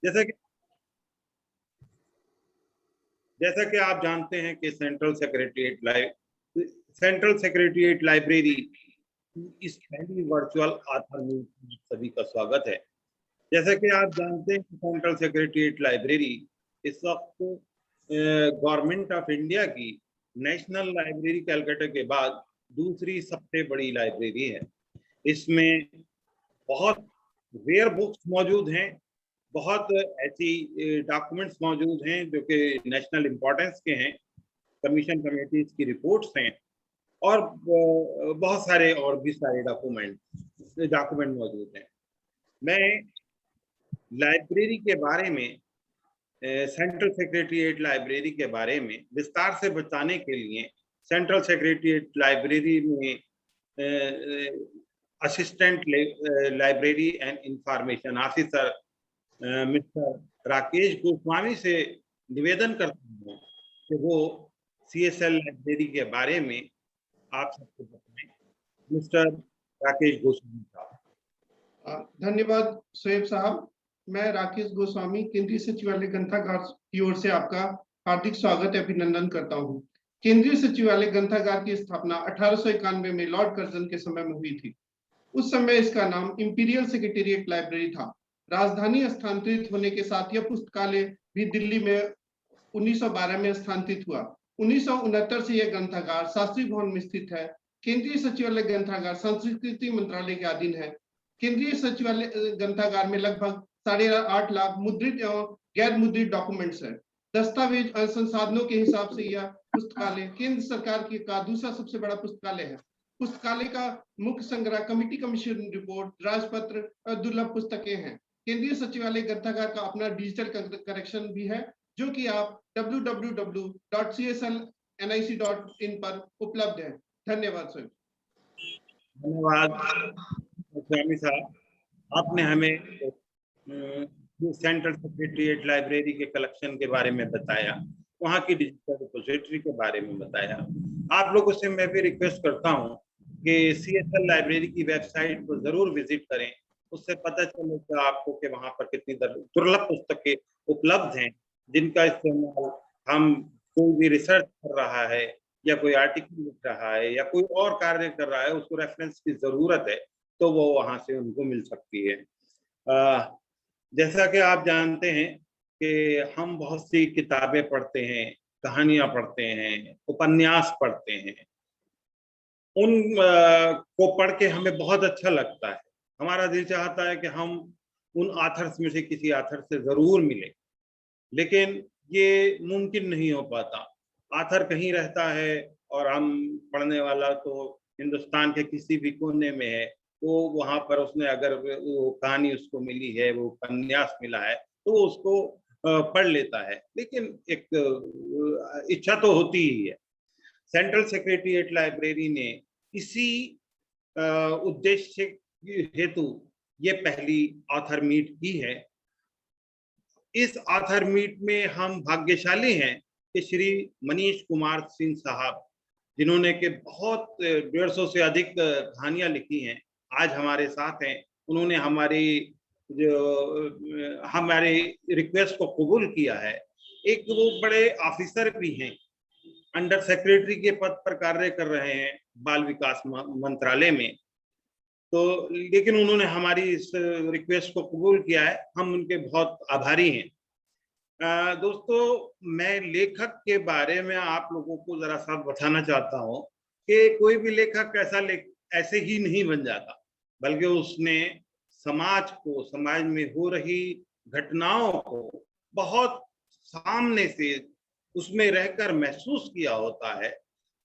जैसा कि जैसा कि आप जानते हैं कि सेंट्रल सेक्रेटरीट लाइब्रेरी इस पहली वर्चुअल आधार मीट में सभी का स्वागत है। जैसा कि आप जानते हैं कि सेंट्रल सेक्रेटरीट लाइब्रेरी इस वक्त गवर्नमेंट ऑफ इंडिया की नेशनल लाइब्रेरी कलकत्ता के बाद दूसरी सबसे बड़ी लाइब्रेरी है। इसमें बहुत रेयर बुक्स मौजूद हैं, बहुत ऐसी डॉक्यूमेंट्स मौजूद हैं जो कि नेशनल इम्पोर्टेंस के हैं, कमीशन कमेटीज की रिपोर्ट्स हैं और बहुत सारे और भी सारे डॉक्यूमेंट मौजूद हैं। मैं लाइब्रेरी के बारे में, सेंट्रल सेक्रेटरीट लाइब्रेरी के बारे में विस्तार से बताने के लिए सेंट्रल सेक्रेटरीट लाइब्रेरी में assistant library and information officer mister Rakesh Goswami से निवेदन करता हूँ कि वो CSL लाइब्रेरी के बारे में आप सबको बताएं। मिस्टर राकेश गोस्वामी साहब। धन्यवाद सोएब साहब। मैं राकेश गोस्वामी केंद्रीय सचिवालय ग्रंथागार की ओर से आपका हार्दिक स्वागत एवं अभिनंदन करता हूं। केंद्रीय सचिवालय ग्रंथागार की स्थापना 1891 में लॉर्ड कर्जन के समय में हुई थी। उस समय इसका नाम इंपीरियल सेक्रेटेरिएट लाइब्रेरी था। राजधानी स्थानांतरित होने के साथ यह पुस्तकालय भी दिल्ली में 1912 में स्थानांतरित हुआ। 1969 से यह ग्रंथागार शास्त्री भवन में स्थित है। केंद्रीय सचिवालय ग्रंथागार संस्कृति मंत्रालय के अधीन है। केंद्रीय सचिवालय ग्रंथागार में लगभग 8.5 लाख मुद्रित एवं गैर मुद्रित डॉक्यूमेंट्स है। दस्तावेज संसाधनों के हिसाब से यह पुस्तकालय केंद्र सरकार का दूसरा सबसे बड़ा पुस्तकालय है। पुस्तकालय का मुख्य संग्रह कमिटी कमीशन रिपोर्ट, राजपत्र और दुर्लभ पुस्तकें हैं। केंद्रीय सचिवालय ग्रंथागार का अपना डिजिटल कलेक्शन भी है, जो कि आप www.cslnic.in पर उपलब्ध है। धन्यवाद सर। धन्यवाद स्वामी साहब, आपने हमें सेंट्रल सेक्रेटरीट लाइब्रेरी के कलेक्शन के बारे में बताया, वहाँ की डिजिटल रिपोजिटरी के बारे में बताया। आप लोगों से मैं भी रिक्वेस्ट करता हूँ कि CSL लाइब्रेरी की वेबसाइट को जरूर विजिट करें। उससे पता चलेगा आपको कि वहाँ पर कितनी दुर्लभ पुस्तकें उपलब्ध हैं, जिनका इस्तेमाल हम कोई भी रिसर्च कर रहा है या कोई आर्टिकल लिख रहा है या कोई और कार्य कर रहा है, उसको रेफरेंस की जरूरत है तो वो वहां से उनको मिल सकती है। जैसा कि आप जानते हैं कि हम बहुत सी किताबें पढ़ते हैं, कहानियां पढ़ते हैं, उपन्यास पढ़ते हैं। उन को पढ़ के हमें बहुत अच्छा लगता है। हमारा दिल चाहता है कि हम उन आथर्स में से किसी आथर से जरूर मिले, लेकिन ये मुमकिन नहीं हो पाता। आथर कहीं रहता है और हम पढ़ने वाला तो हिंदुस्तान के किसी भी कोने में है, तो वहां पर उसने अगर वो कहानी उसको मिली है, वो उपन्यास मिला है, तो वो उसको पढ़ लेता है। लेकिन एक इच्छा तो होती ही है। सेंट्रल सेक्रेटरीट लाइब्रेरी ने इसी उद्देश्य हेतु ये पहली ऑथर मीट की है। इस ऑथर मीट में हम भाग्यशाली हैं कि श्री मनीष कुमार सिंह साहब, जिन्होंने के बहुत 150 से अधिक कहानियां लिखी हैं, आज हमारे साथ हैं। उन्होंने हमारे रिक्वेस्ट को कबूल किया है। एक वो बड़े ऑफिसर भी हैं, अंडर सेक्रेटरी के पद पर कार्य कर रहे हैं बाल विकास मंत्रालय में, तो लेकिन उन्होंने हमारी इस रिक्वेस्ट को कबूल किया है। हम उनके बहुत आभारी हैं। दोस्तों, मैं लेखक के बारे में आप लोगों को जरा सा बताना चाहता हूँ कि कोई भी लेखक ऐसे ही नहीं बन जाता, बल्कि उसने समाज में हो रही घटनाओं को बहुत सामने से उसमें रहकर महसूस किया होता है।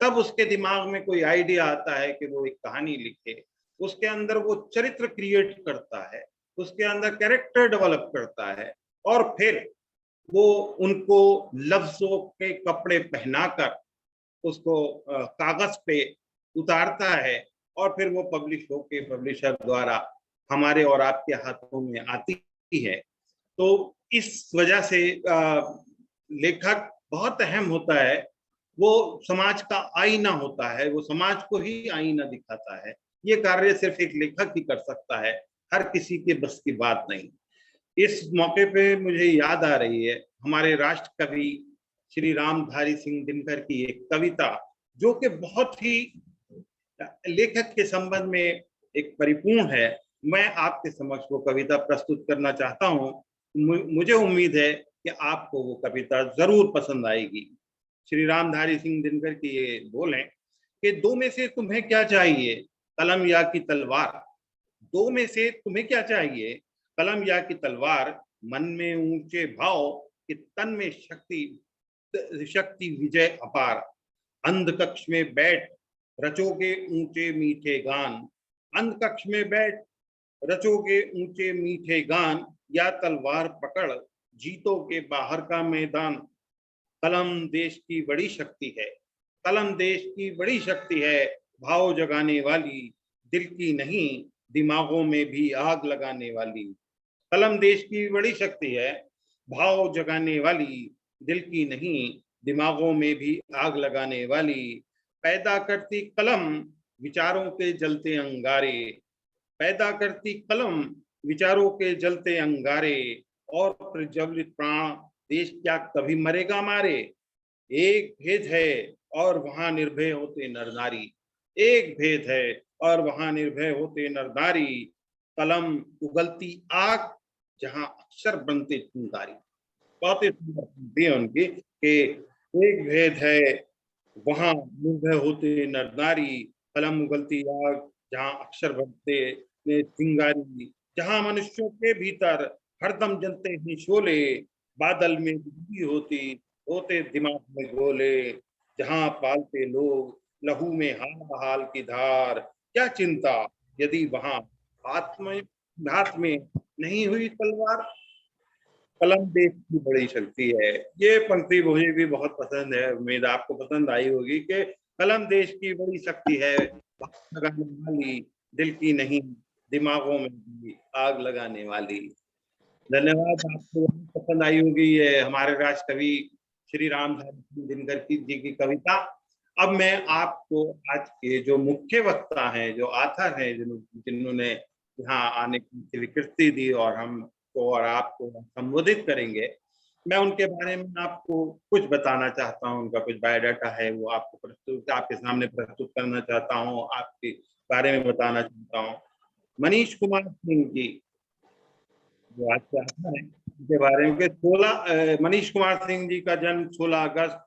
तब उसके दिमाग में कोई आइडिया आता है कि वो एक कहानी लिखे। उसके अंदर वो चरित्र क्रिएट करता है, उसके अंदर कैरेक्टर डेवलप करता है, और फिर वो उनको लफ्जों के कपड़े पहनाकर उसको कागज पे उतारता है, और फिर वो पब्लिश होके पब्लिशर द्वारा हमारे और आपके हाथों में आती है। तो इस वजह से लेखक बहुत अहम होता है। वो समाज का आईना होता है, वो समाज को ही आईना दिखाता है। ये कार्य सिर्फ एक लेखक ही कर सकता है, हर किसी के बस की बात नहीं। इस मौके पे मुझे याद आ रही है हमारे राष्ट्र कवि श्री रामधारी सिंह दिनकर की एक कविता, जो कि बहुत ही लेखक के संबंध में एक परिपूर्ण है। मैं आपके समक्ष वो कविता प्रस्तुत करना चाहता हूँ। मुझे उम्मीद है कि आपको वो कविता जरूर पसंद आएगी। श्री रामधारी सिंह दिनकर की ये बोल है कि दो में से तुम्हें क्या चाहिए, कलम या की तलवार। दो में से तुम्हें क्या चाहिए, कलम या की तलवार। मन में ऊंचे भाव कि तन में शक्ति, शक्ति विजय अपार। अंध कक्ष में बैठ रचोगे ऊंचे मीठे गान। अंध कक्ष में बैठ रचोगे ऊंचे मीठे गान, या तलवार पकड़ जीतोगे बाहर का मैदान। कलम देश की बड़ी शक्ति है, कलम देश की बड़ी शक्ति है, भाव जगाने वाली, दिल की नहीं दिमागों में भी आग लगाने वाली। कलम देश की बड़ी शक्ति है, भाव जगाने वाली, दिल की नहीं दिमागों में भी आग लगाने वाली। पैदा करती कलम विचारों के जलते अंगारे। पैदा करती कलम विचारों के जलते अंगारे। और प्रज्वलित प्राण देश क्या कभी मरेगा मारे। एक भेद है और वहां निर्भय होते नर नारी। एक भेद है और वहां निर्भय होते नर नारी। कलम उगलती आग जहां अक्षर बनते चिंगारी। बहुत ही सुंदर पंक्ति है उनकी कि एक भेद है वहां निर्भय होते नर नारी। कलम उगलती आग जहां अक्षर बनते चिंगारी। जहां मनुष्यों के भीतर हरदम जलते हैं शोले। बादल में बिजली होती होते दिमाग में गोले। जहां पालते लोग लहू में हाल हाल की धार। क्या चिंता यदि वहां हाथ में नहीं हुई तलवार। कलम देश की बड़ी शक्ति है। ये पंक्ति मुझे भी बहुत पसंद है, उम्मीद आपको पसंद आई होगी कि कलम देश की बड़ी शक्ति है, आग लगाने वाली, दिल की नहीं दिमागों में भी आग लगाने वाली। धन्यवाद। आपको पसंद आई होगी ये हमारे राष्ट्र कवि श्री रामधारी सिंह दिनकर की जी की कविता। अब मैं आपको आज के जो मुख्य वक्ता हैं, जो आथर हैं, जिन्होंने यहाँ आने की स्वीकृति दी और हमको और आपको संबोधित करेंगे, मैं उनके बारे में आपको कुछ बताना चाहता हूँ। उनका कुछ बायोडाटा है, वो आपको प्रस्तुत आपके सामने प्रस्तुत करना चाहता हूँ, आपके बारे में बताना चाहता हूँ। मनीष कुमार सिंह जी जो आज के आथर हैं, उनके बारे में 16 मनीष कुमार सिंह जी का जन्म 16 अगस्त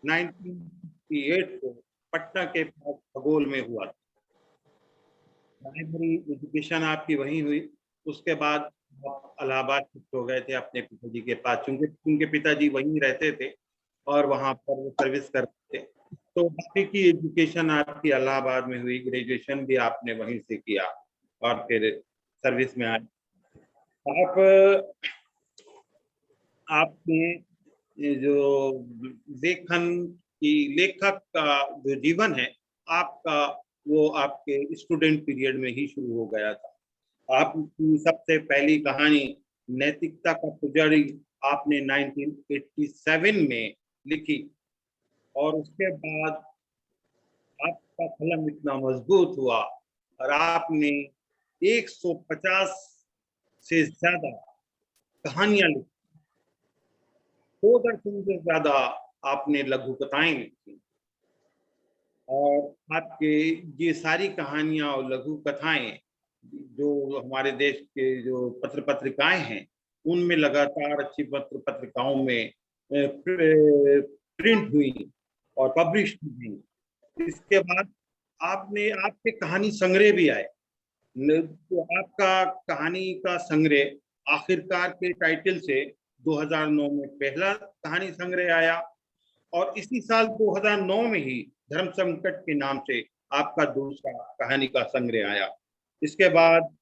1968 को पटना के पास खगोल में हुआ। प्राइमरी एजुकेशन आपकी वहीं हुई। उसके बाद आप इलाहाबाद शिफ्ट हो गए थे अपने पिताजी के पास, क्योंकि उनके पिताजी वहीं रहते थे और वहां पर वो सर्विस करते थे। तो बाकी की एजुकेशन आपकी इलाहाबाद में हुई, ग्रेजुएशन भी आपने वहीं से किया और फिर सर्विस में आए। आपने ये जो लेखक का जो जीवन है आपका, वो आपके स्टूडेंट पीरियड में ही शुरू हो गया था। आपकी सबसे पहली कहानी नैतिकता का पुजारी आपने 1987 में लिखी और उसके बाद आपका कलम इतना मजबूत हुआ और आपने 150 से ज्यादा कहानियां लिखी, 2 दर्जन से ज्यादा आपने लघु कथाएं लिखी। और आपके ये सारी कहानियां और लघु कथाएं जो हमारे देश के जो पत्र पत्रिकाएं हैं उनमें लगातार अच्छी पत्र पत्रिकाओं में प्रिंट हुई और पब्लिश हुई। इसके बाद आपके कहानी संग्रह भी आए। तो आपका कहानी का संग्रह आखिरकार के टाइटल से 2009 में पहला कहानी संग्रह आया और इसी साल 2009 में ही धर्म संकट के नाम से आपका दूसरा कहानी का संग्रह आया। इसके बाद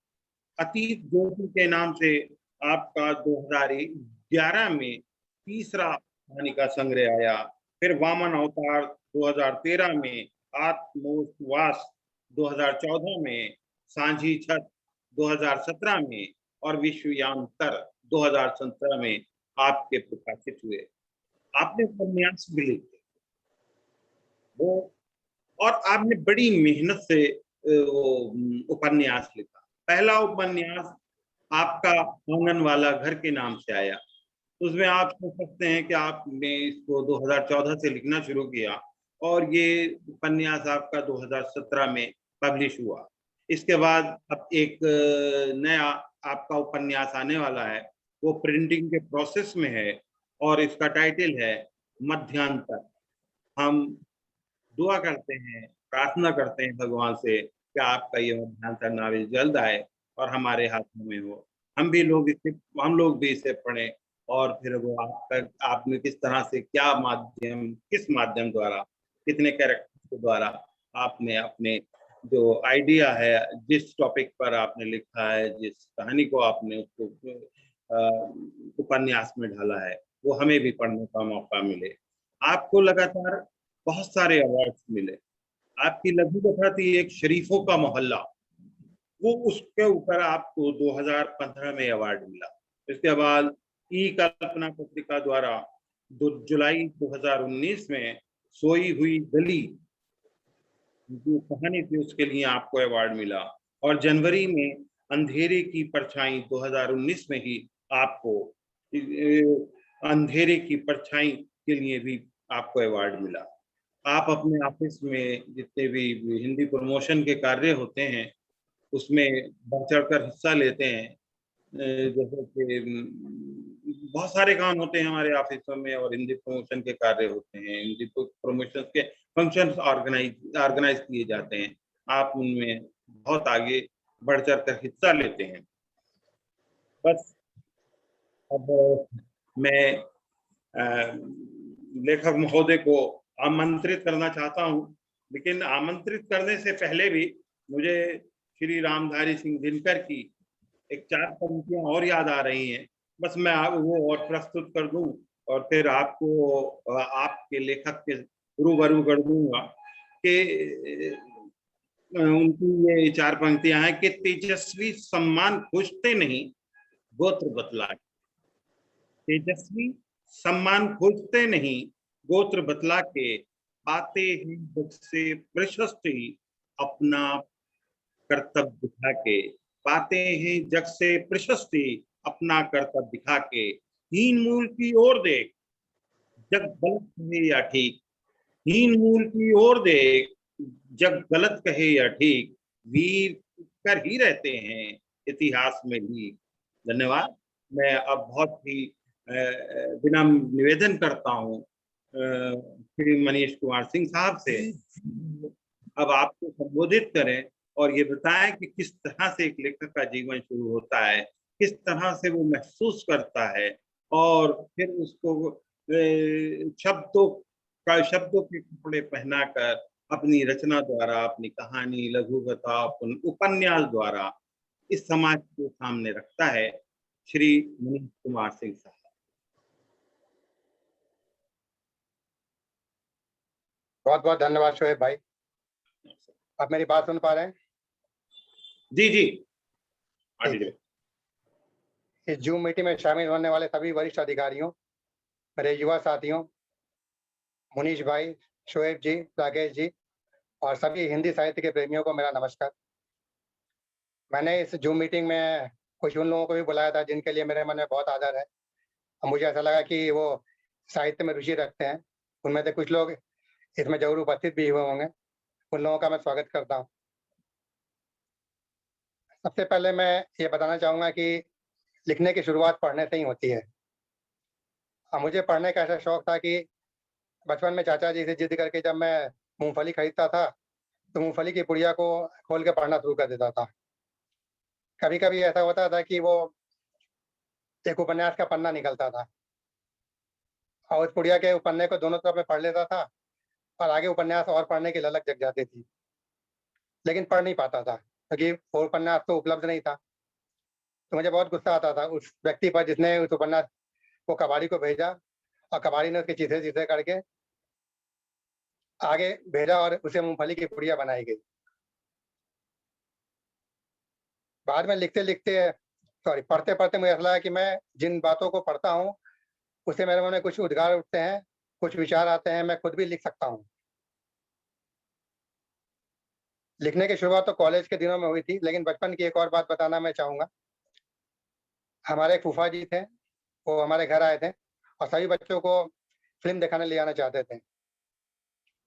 अतीत ज्योति के नाम से आपका 2011 में तीसरा कहानी का संग्रह आया। फिर वामन अवतार 2013 में, आत्मोश्वास 2014 में, सांझी छत 2017 में और विश्वयांतर 2017 में आपके प्रकाशित हुए। आपने उपन्यास भी लिखे वो, और आपने बड़ी मेहनत से वो उपन्यास लिखा। पहला उपन्यास आपका आंगन वाला घर के नाम से आया। उसमें आप सोच सकते हैं कि आपने इसको 2014 से लिखना शुरू किया और ये उपन्यास आपका 2017 में पब्लिश हुआ। इसके बाद अब एक नया आपका उपन्यास आने वाला है, वो प्रिंटिंग के प्रोसेस में है और इसका टाइटल है मध्यांतर। हम दुआ करते हैं, प्रार्थना करते हैं भगवान से कि आपका ये मध्यांतर नावल जल्द आए और हमारे हाथों में हो। हम लोग भी इसे पढ़ें और फिर वो आपने किस तरह से किस माध्यम द्वारा, कितने कैरेक्टर के द्वारा आपने अपने जो आइडिया है, जिस टॉपिक पर आपने लिखा है, जिस कहानी को आपने उसको उपन्यास में ढाला है, वो हमें भी पढ़ने का मौका मिले। आपको लगातार बहुत सारे अवार्ड्स मिले। आपकी लघु कथा थी एक शरीफों का मोहल्ला, वो उसके ऊपर आपको 2015 में अवार्ड मिला। इसके बाद ई कल्पना पत्रिका द्वारा जुलाई 2019 में सोई हुई गली जो कहानी थी उसके लिए आपको अवार्ड मिला और जनवरी में अंधेरे की परछाई 2019 में ही आपको अंधेरे की परछाई के लिए भी आपको अवार्ड मिला। आप अपने ऑफिस में जितने भी हिंदी प्रमोशन के कार्य होते हैं उसमें बढ़ चढ़कर हिस्सा लेते हैं। जैसे कि बहुत सारे काम होते हैं हमारे ऑफिसों में और हिंदी प्रमोशन के कार्य होते हैं, हिंदी प्रमोशन के फंक्शंस ऑर्गेनाइज किए जाते हैं। आप उनमें बहुत आगे बढ़ चढ़कर हिस्सा लेते हैं। बस अब मैं लेखक महोदय को आमंत्रित करना चाहता हूँ, लेकिन आमंत्रित करने से पहले भी मुझे श्री रामधारी सिंह दिनकर की एक 4 पंक्तियां और याद आ रही हैं। बस मैं वो और प्रस्तुत कर दूं और फिर आपको आपके लेखक के रूबरू कर दूंगा कि उनकी ये 4 पंक्तियां हैं कि तेजस्वी सम्मान खोजते नहीं, गोत्र बतला के। तेजस्वी सम्मान खोजते नहीं, गोत्र बतला के, पाते हैं जग से प्रशस्ति अपना कर्तव्य दिखा के। पाते हैं जग से प्रशस्ति अपना कर्तव्य दिखा के। हीन मूल की ओर देख, जग गलत कहे या ठीक। हीन मूल की ओर देख, जग गलत कहे या ठीक। वीर कर ही रहते हैं इतिहास में भी। धन्यवाद। मैं अब बहुत ही विनम्र निवेदन करता हूँ श्री मनीष कुमार सिंह साहब से, अब आपको संबोधित करें और ये बताएं कि किस तरह से एक लेखक का जीवन शुरू होता है, किस तरह से वो महसूस करता है और फिर उसको शब्दों के कपड़े पहनाकर अपनी रचना द्वारा, अपनी कहानी, लघु कथा, उपन्यास द्वारा इस समाज को सामने रखता है श्री मनीष कुमार सिंह साहब। बहुत बहुत धन्यवाद शोएब भाई। आप मेरी बात सुन पा रहे हैं? जी जी। इस जूम मीटिंग में शामिल होने वाले सभी वरिष्ठ अधिकारियों, मेरे युवा साथियों, मुनीश भाई, शोएब जी, राकेश जी और सभी हिंदी साहित्य के प्रेमियों को मेरा नमस्कार। मैंने इस जूम मीटिंग में कुछ उन लोगों को भी बुलाया था जिनके लिए मेरे मन में बहुत आदर है और मुझे ऐसा लगा कि वो साहित्य में रुचि रखते हैं। उनमें से कुछ लोग इसमें जरूर उपस्थित भी हुए होंगे। उन लोगों का मैं स्वागत करता हूँ। सबसे पहले मैं ये बताना चाहूँगा कि लिखने की शुरुआत पढ़ने से ही होती है। मुझे पढ़ने का ऐसा शौक था कि बचपन में चाचा जी से जिद करके जब मैं मूंगफली खरीदता था तो मूंगफली की पुड़िया को खोल के पढ़ना शुरू कर देता था। कभी कभी ऐसा होता था कि वो एक उपन्यास का पन्ना निकलता था और उस पुड़िया के पन्ने को दोनों तरफ में पढ़ लेता था और आगे उपन्यास और पढ़ने की ललक जग जाती थी, लेकिन पढ़ नहीं पाता था क्योंकि वो उपन्यास तो उपलब्ध नहीं था। तो मुझे बहुत गुस्सा आता था उस व्यक्ति पर जिसने उस उपन्यास को कबाड़ी को भेजा और कबाड़ी ने उसके चीथे चीथे करके आगे भेजा और उसे मूंगफली की पुड़िया बनाई गई। बाद में पढ़ते पढ़ते मुझे ऐसा लगा कि मैं जिन बातों को पढ़ता हूँ उससे मेरे मन में कुछ उद्गार उठते हैं, कुछ विचार आते हैं, मैं खुद भी लिख सकता हूँ। लिखने की शुरुआत तो कॉलेज के दिनों में हुई थी, लेकिन बचपन की एक और बात बताना मैं चाहूँगा। हमारे एक फूफा जी थे, वो हमारे घर आए थे और सभी बच्चों को फिल्म दिखाने ले जाना चाहते थे।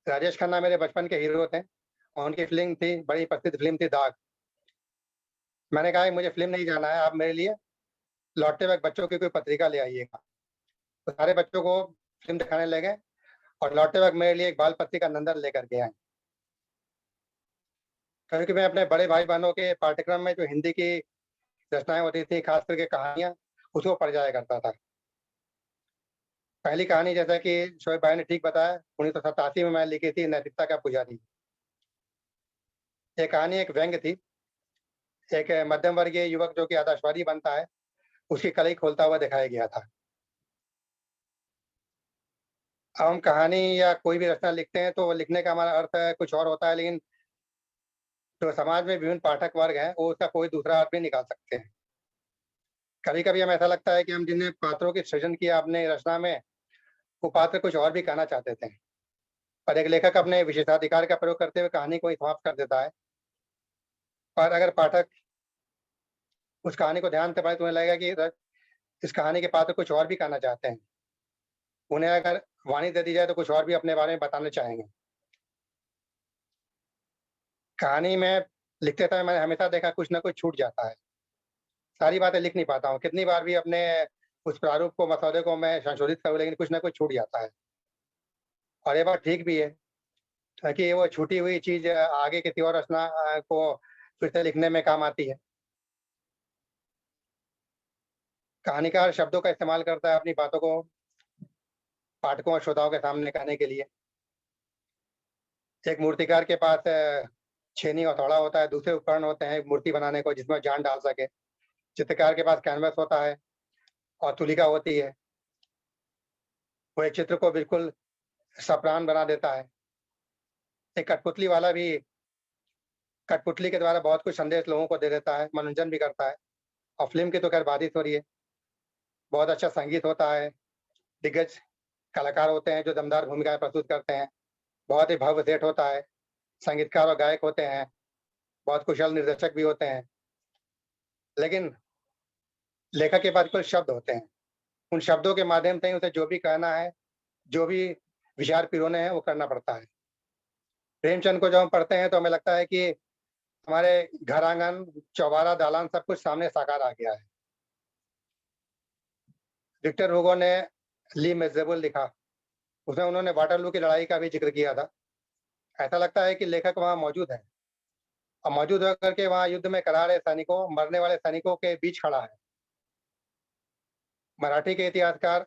राजेश खन्ना मेरे बचपन के हीरो थे और उनकी फिल्म थी, बड़ी प्रसिद्ध फिल्म थी दाग। मैंने कहा कि मुझे फिल्म नहीं जाना है, आप मेरे लिए लौटते वक्त बच्चों की कोई पत्रिका ले आइएगा। तो सारे बच्चों को फिल्म दिखाने ले गए और लौटते वक्त मेरे लिए एक बाल पत्रिका नंदन लेकर के आए, क्योंकि मैं अपने बड़े भाई बहनों के पाठ्यक्रम में जो हिंदी की रचनाएं होती थी, खास करके कहानियां, उसको पढ़ जाया करता था। पहली कहानी, जैसा कि शोएब भाई ने ठीक बताया, 1987 में मैं लिखी थी, नैतिकता का पुजारी। ये कहानी एक व्यंग्य थी। एक मध्यम वर्गीय युवक जो कि आदर्शवादी बनता है, उसकी कलई खोलता हुआ दिखाया गया था। अब हम कहानी या कोई भी रचना लिखते हैं तो लिखने का हमारा अर्थ कुछ और होता है, लेकिन जो समाज में विभिन्न पाठक वर्ग हैं, वो उसका कोई दूसरा अर्थ भी निकाल सकते हैं। कभी कभी हमें ऐसा लगता है कि हम जिन्हें पात्रों की सृजन किया अपने रचना में, वो पात्र कुछ और भी कहना चाहते थे, पर एक लेखक अपने विशेषाधिकार का प्रयोग करते हुए कहानी को ही समाप्त कर देता है। पर अगर पाठक उस कहानी को ध्यान से पढ़े तो उन्हें लगेगा कि इस कहानी के पात्र कुछ और भी कहना चाहते हैं। उन्हें अगर वाणी दे दी जाए तो कुछ और भी अपने बारे में बताना चाहेंगे। कहानी में लिखते समय मैंने हमेशा देखा कुछ ना कुछ छूट जाता है। सारी बातें लिख नहीं पाता हूँ, कितनी बार भी अपने उस प्रारूप को, मसौदे को मैं संशोधित करूँ, लेकिन कुछ ना कुछ छूट जाता है। और ये बात ठीक भी है, ताकि वो छूटी हुई चीज आगे किसी और रचना को फिर से लिखने में काम आती है। कहानीकार शब्दों का इस्तेमाल करता है अपनी बातों को पाठकों और श्रोताओं के सामने कहने के लिए। एक मूर्तिकार के पास छेनी और हथौड़ा होता है, दूसरे उपकरण होते हैं मूर्ति बनाने को जिसमें जान डाल सके। चित्रकार के पास कैनवस होता है और तुलिका होती है, वो एक चित्र को बिल्कुल सप्राण बना देता है। एक कठपुतली वाला भी कठपुतली के द्वारा बहुत कुछ संदेश लोगों को दे देता है, मनोरंजन भी करता है। और फिल्म की तो खैर बात ही हो रही है। बहुत अच्छा संगीत होता है, दिग्गज कलाकार होते हैं जो दमदार भूमिकाएं प्रस्तुत करते हैं, बहुत ही भव्य सेट होता है, संगीतकार और गायक होते हैं, बहुत कुशल निर्देशक भी होते हैं। लेकिन लेखक के पास कुछ शब्द होते हैं, उन शब्दों के माध्यम से ही उसे जो भी कहना है, जो भी विचार पिरोने हैं, वो करना पड़ता है। प्रेमचंद को जब हम पढ़ते हैं तो हमें लगता है कि हमारे घर आंगन, चौबारा, दालान सब कुछ सामने साकार आ गया है। विक्टर हुगो ने ली मिज़रेबल लिखा, उसमें उन्होंने वाटरलू की लड़ाई का भी जिक्र किया था। ऐसा लगता है कि लेखक वहां मौजूद है और मौजूद होकर के वहां युद्ध में करा रहे सैनिकों, मरने वाले सैनिकों के बीच खड़ा है। मराठी के इतिहासकार,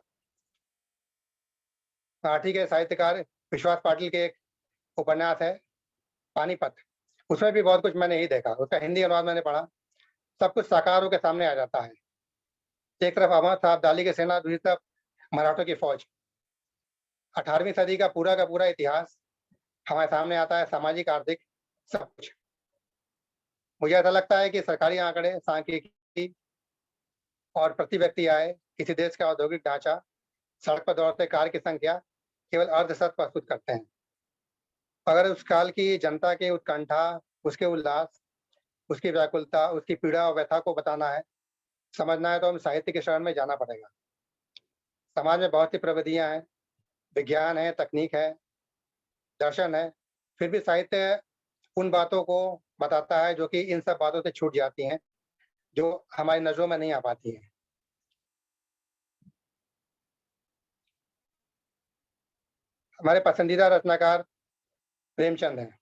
मराठी के साहित्यकार विश्वास पाटिल के एक उपन्यास है पानीपत, उसमें भी बहुत कुछ मैंने ही देखा। उसका हिंदी अनुवाद मैंने पढ़ा, सब कुछ साकारों के सामने आ जाता है। एक तरफ अहमद साहब दाली की सेना, दूसरी तरफ मराठों की फौज। 18वीं सदी का पूरा इतिहास हमारे सामने आता है, सामाजिक, आर्थिक, सब कुछ। मुझे ऐसा लगता है कि सरकारी आंकड़े, सांख्यिकी और प्रति व्यक्ति आय, किसी देश का औद्योगिक ढांचा, सड़क पर दौड़ते कार की संख्या केवल अर्धशत प्रस्तुत करते हैं। अगर उस काल की जनता की उत्कंठा, उसके उल्लास, उसकी व्याकुलता, उसकी पीड़ा और व्यथा को बताना है, समझना है, तो हम साहित्य के शरण में जाना पड़ेगा। समाज में बहुत सी प्रविधियां हैं, विज्ञान है, तकनीक है, दर्शन है, फिर भी साहित्य उन बातों को बताता है जो कि इन सब बातों से छूट जाती हैं, जो हमारी नजरों में नहीं आ पाती हैं। हमारे पसंदीदा रचनाकार प्रेमचंद हैं,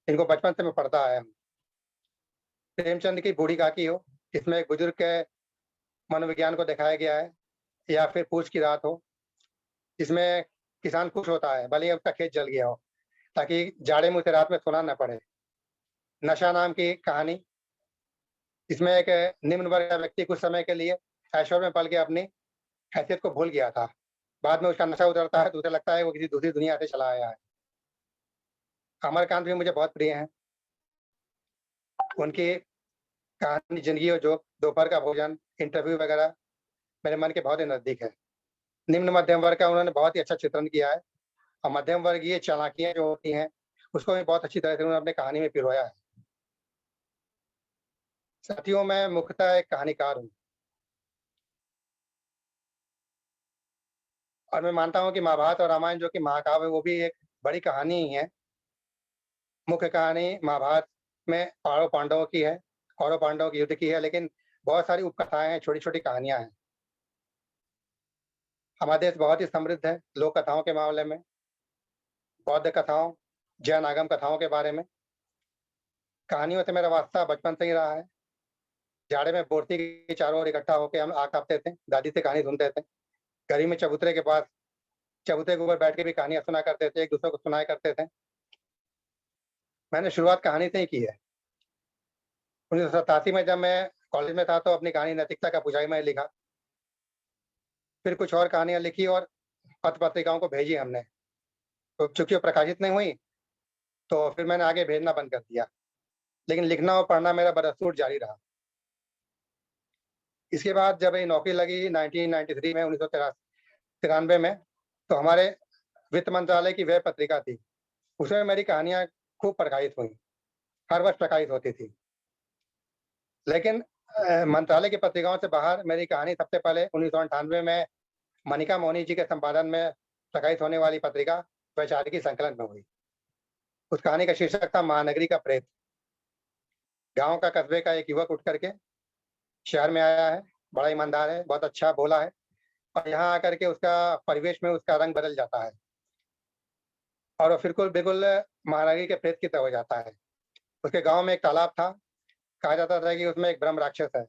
इनको बचपन से मैं पढ़ता आया हूँ। प्रेमचंद की बूढ़ी काकी हो, इसमें एक बुजुर्ग के मनोविज्ञान को दिखाया गया है, या फिर पूछ की रात हो, जिसमें किसान खुश होता है भले ही उसका खेत जल गया हो, ताकि जाड़े में उसे रात में सोना न पड़े। नशा नाम की कहानी, इसमें एक निम्न वर्ग का व्यक्ति कुछ समय के लिए ऐश्वर्य में पल के अपनी हैसियत को भूल गया था, बाद में उसका नशा उतरता है तो उसे लगता है वो किसी दूसरी दुनिया से चला आया है। अमरकांत भी मुझे बहुत प्रिय हैं, उनकी कहानी जिंदगी और जोक, दोपहर का भोजन, इंटरव्यू वगैरह मेरे मन के बहुत ही नजदीक है। निम्न मध्यम वर्ग का उन्होंने बहुत ही अच्छा चित्रण किया है और मध्यम वर्गीय चालाकियां जो होती हैं उसको भी बहुत अच्छी तरह से उन्होंने अपनी कहानी में पिरोया है। साथियों, मैं मुख्यतः एक कहानीकार हूँ, और मैं मानता हूँ कि महाभारत और रामायण जो कि महाकाव्य है, वो भी एक बड़ी कहानी ही है। मुख्य कहानी महाभारत में पांडव पांडवों की है, कौरव पांडवों की युद्ध की है, लेकिन बहुत सारी उपकथाएं हैं, छोटी छोटी कहानियां हैं। हमारा देश बहुत ही समृद्ध है लोक कथाओं के मामले में, बौद्ध कथाओं, जैन आगम कथाओं के बारे में। कहानियों से मेरा वास्ता बचपन से ही रहा है। जाड़े में बोरती के चारों ओर इकट्ठा होकर हम आग तापते थे, दादी से कहानी सुनते थे। गली में चबूतरे के पास चबूतरे के ऊपर बैठ के भी कहानियां सुना करते थे, एक दूसरे को सुनाया करते थे। मैंने शुरुआत कहानी से ही की है। 1987 में जब मैं कॉलेज में था तो अपनी कहानी नैतिकता का पुजारी में लिखा। फिर कुछ और कहानियां लिखी और पत्र पत्रिकाओं को भेजी हमने। तो चूंकि वो प्रकाशित नहीं हुई तो फिर मैंने आगे भेजना बंद कर दिया, लेकिन लिखना और पढ़ना मेरा बदस्तूर जारी रहा। इसके बाद जब ये नौकरी लगी 1993 में, 1993 में, तो हमारे वित्त मंत्रालय की वह पत्रिका थी, उसमें मेरी कहानियां खूब प्रकाशित हुई, हर वर्ष प्रकाशित होती थी। लेकिन मंत्रालय की पत्रिकाओं से बाहर मेरी कहानी सबसे पहले 1998 में मनिका मोहनी जी के संपादन में प्रकाशित होने वाली पत्रिका वैचारिकी संकलन में हुई। उस कहानी का शीर्षक था महानगरी का प्रेत। गांव का कस्बे का एक युवक उठ करके शहर में आया है, बड़ा ईमानदार है, बहुत अच्छा बोला है, और यहाँ आकर के उसका परिवेश में उसका रंग बदल जाता है और वो फिर बिल्कुल महानगरी के प्रेत की तरह हो जाता है। उसके गांव में एक तालाब था, कहा जाता था कि उसमें एक ब्रह्म राक्षस है।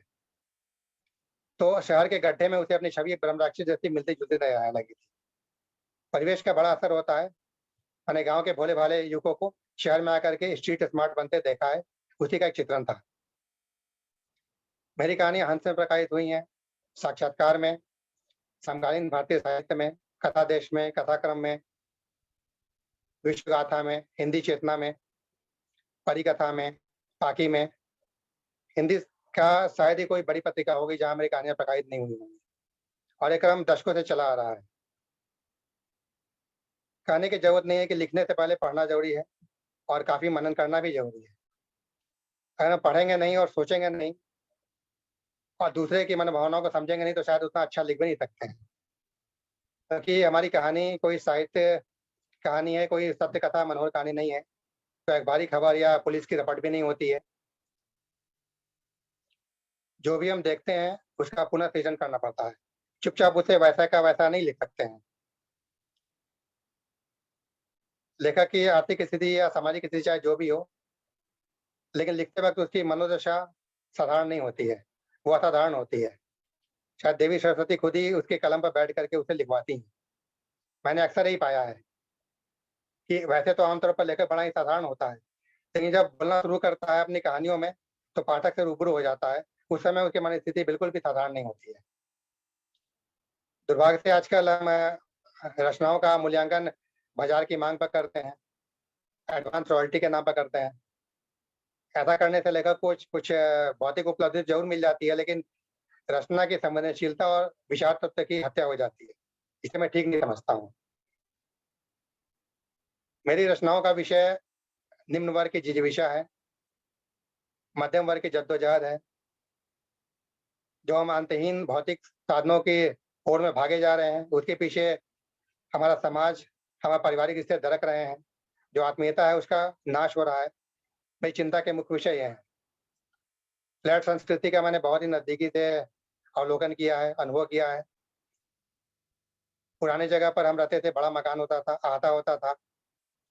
तो शहर के गड्ढे में उसे अपनी छवि ब्रह्म राक्षस जैसी मिलती जुलती नजर आने लगी थी। परिवेश का बड़ा असर होता है। मैंने गांव के भोले भाले युवकों को शहर में आकर के स्ट्रीट स्मार्ट बनते देखा है, उसी का एक चित्रण था। मेरी कहानियां हंस में प्रकाशित हुई हैं, साक्षात्कार में, समकालीन भारतीय साहित्य में, कथा देश में, कथाक्रम में, विश्व गाथा में, हिंदी चेतना में, परिकथा में, पाकी में। हिंदी का शायद ही कोई बड़ी पत्रिका होगी जहां मेरी कहानियां प्रकाशित नहीं हुई होंगी, और एक क्रम दशकों से चला आ रहा है। कहने की जरूरत नहीं है कि लिखने से पहले पढ़ना जरूरी है और काफी मनन करना भी जरूरी है। अगर हम पढ़ेंगे नहीं और सोचेंगे नहीं और दूसरे की मनोभावनाओं को समझेंगे नहीं तो शायद उतना अच्छा लिख भी नहीं सकते हैं। क्योंकि हमारी कहानी कोई साहित्य कहानी है, कोई सत्य कथा मनोहर कहानी नहीं है, तो अखबारी खबर या पुलिस की रपट भी नहीं होती है। जो भी हम देखते हैं उसका पुनर्सृजन करना पड़ता है, चुपचाप उसे वैसा का वैसा नहीं लिख सकते हैं। लेखक की आर्थिक स्थिति या सामाजिक स्थिति चाहे जो भी हो, लेकिन लिखते वक्त उसकी मनोदशा साधारण नहीं होती है, वो असाधारण होती है। शायद देवी सरस्वती खुद ही उसके कलम पर बैठ करके उसे लिखवाती हैं। मैंने अक्सर यही पाया है कि वैसे तो आमतौर पर लेखक बड़ा ही साधारण होता है, लेकिन जब बोलना शुरू करता है अपनी कहानियों में तो पाठक से रूबरू हो जाता है। उस समय उसकी मन स्थिति बिल्कुल भी साधारण नहीं होती है। दुर्भाग्य से आजकल हम रचनाओं का मूल्यांकन बाजार की मांग पर करते हैं, एडवांस रॉयल्टी के नाम पर करते हैं। ऐसा करने से लेखक को कुछ भौतिक उपलब्धि जरूर मिल जाती है, लेकिन रचना की संवेदनशीलता और विचार तत्व की हत्या हो जाती है। इसे मैं ठीक नहीं समझता हूँ। मेरी रचनाओं का विषय निम्न वर्ग की जिजीविषा है, मध्यम वर्ग की जद्दोजहद है। जो हम अंतहीन भौतिक साधनों की ओर में भागे जा रहे हैं, उसके पीछे हमारा समाज, हमारा पारिवारिक रिश्ते दरक रहे हैं। जो आत्मीयता है उसका नाश हो रहा है। मेरी चिंता के मुख्य विषय ये हैं। फ्लैट संस्कृति का मैंने बहुत ही नजदीकी से अवलोकन किया है, अनुभव किया है। पुराने जगह पर हम रहते थे, बड़ा मकान होता था, अहाता होता था,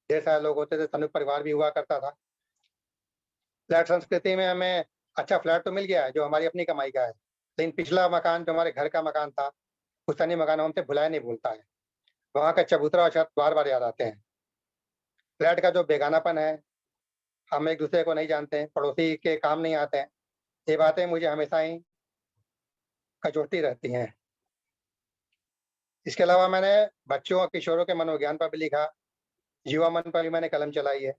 ढेर सारे लोग होते थे, संयुक्त परिवार भी हुआ करता था। फ्लैट संस्कृति में हमें अच्छा फ्लैट तो मिल गया है जो हमारी अपनी कमाई का है, लेकिन पिछला मकान जो हमारे घर का मकान था, उस अन्य मकान हमसे भुलाया नहीं भूलता है। वहाँ का चबूतरा और छत बार बार याद आते हैं। फ्लैट का जो बेगानापन है, हम एक दूसरे को नहीं जानते हैं, पड़ोसी के काम नहीं आते हैं, ये बातें मुझे हमेशा ही कचोटती रहती हैं। इसके अलावा मैंने बच्चों और किशोरों के मनोविज्ञान पर भी लिखा, युवा मन पर भी मैंने कलम चलाई है।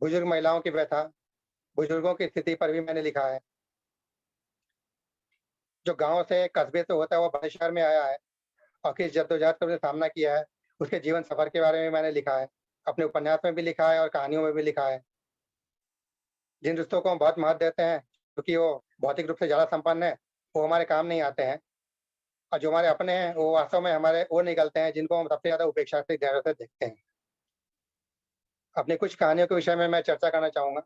बुजुर्ग महिलाओं की व्यथा, बुजुर्गों की स्थिति पर भी मैंने लिखा है। जो गांव से कस्बे से होता है वो बड़े शहर में आया है और किस जद्दोजहद का उसने सामना किया है, उसके जीवन सफर के बारे में मैंने लिखा है। अपने उपन्यास में भी लिखा है और कहानियों में भी लिखा है। जिन रिश्तों को हम बहुत महत्व देते हैं क्योंकि वो भौतिक रूप से ज्यादा संपन्न है, वो हमारे काम नहीं आते हैं। और जो हमारे अपने हैं वो वास्तव में हमारे वो निकलते हैं जिनको हम सबसे ज्यादा उपेक्षा से ध्यान से देखते हैं। अपनी कुछ कहानियों के विषय में मैं चर्चा करना चाहूंगा।